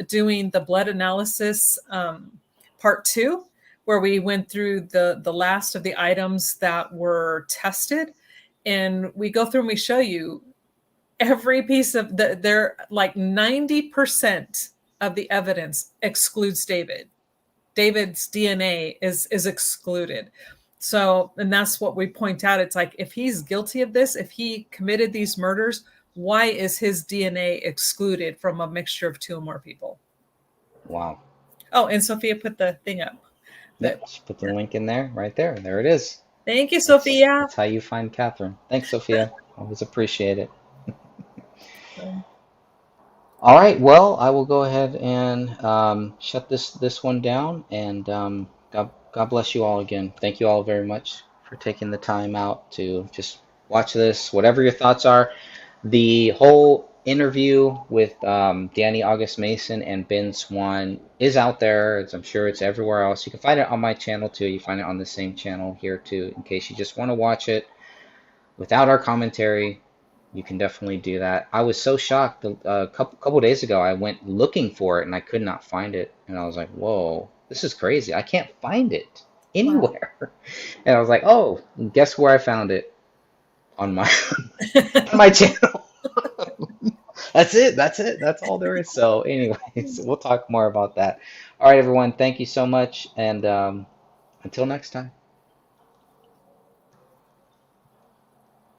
doing the blood analysis part 2, where we went through the last of the items that were tested. And we go through and we show you every piece of they're like 90% of the evidence excludes David. David's DNA is excluded. So, and that's what we point out. It's like, if he's guilty of this, if he committed these murders, why is his DNA excluded from a mixture of 2 or more people? Wow. Oh, and Sophia put the thing up. Yep, she put the link in there, right there. There it is. Thank you, Sophia. That's how you find Catherine. Thanks, Sophia. Always appreciate it. All right. Well, I will go ahead and shut this one down. And God bless you all again. Thank you all very much for taking the time out to just watch this. Whatever your thoughts are, the whole interview with Danny August Mason and Ben Swann is out there. I'm sure it's everywhere else. You can find it on my channel too. You find it on the same channel here too, in case you just want to watch it without our commentary. You can definitely do that. I was so shocked. A couple days ago, I went looking for it and I could not find it. And I was like, whoa, this is crazy. I can't find it anywhere. Wow. And I was like, oh, guess where I found it? On my on my channel. That's it. That's all there is. So anyways, we'll talk more about that. All right, everyone. Thank you so much. And until next time.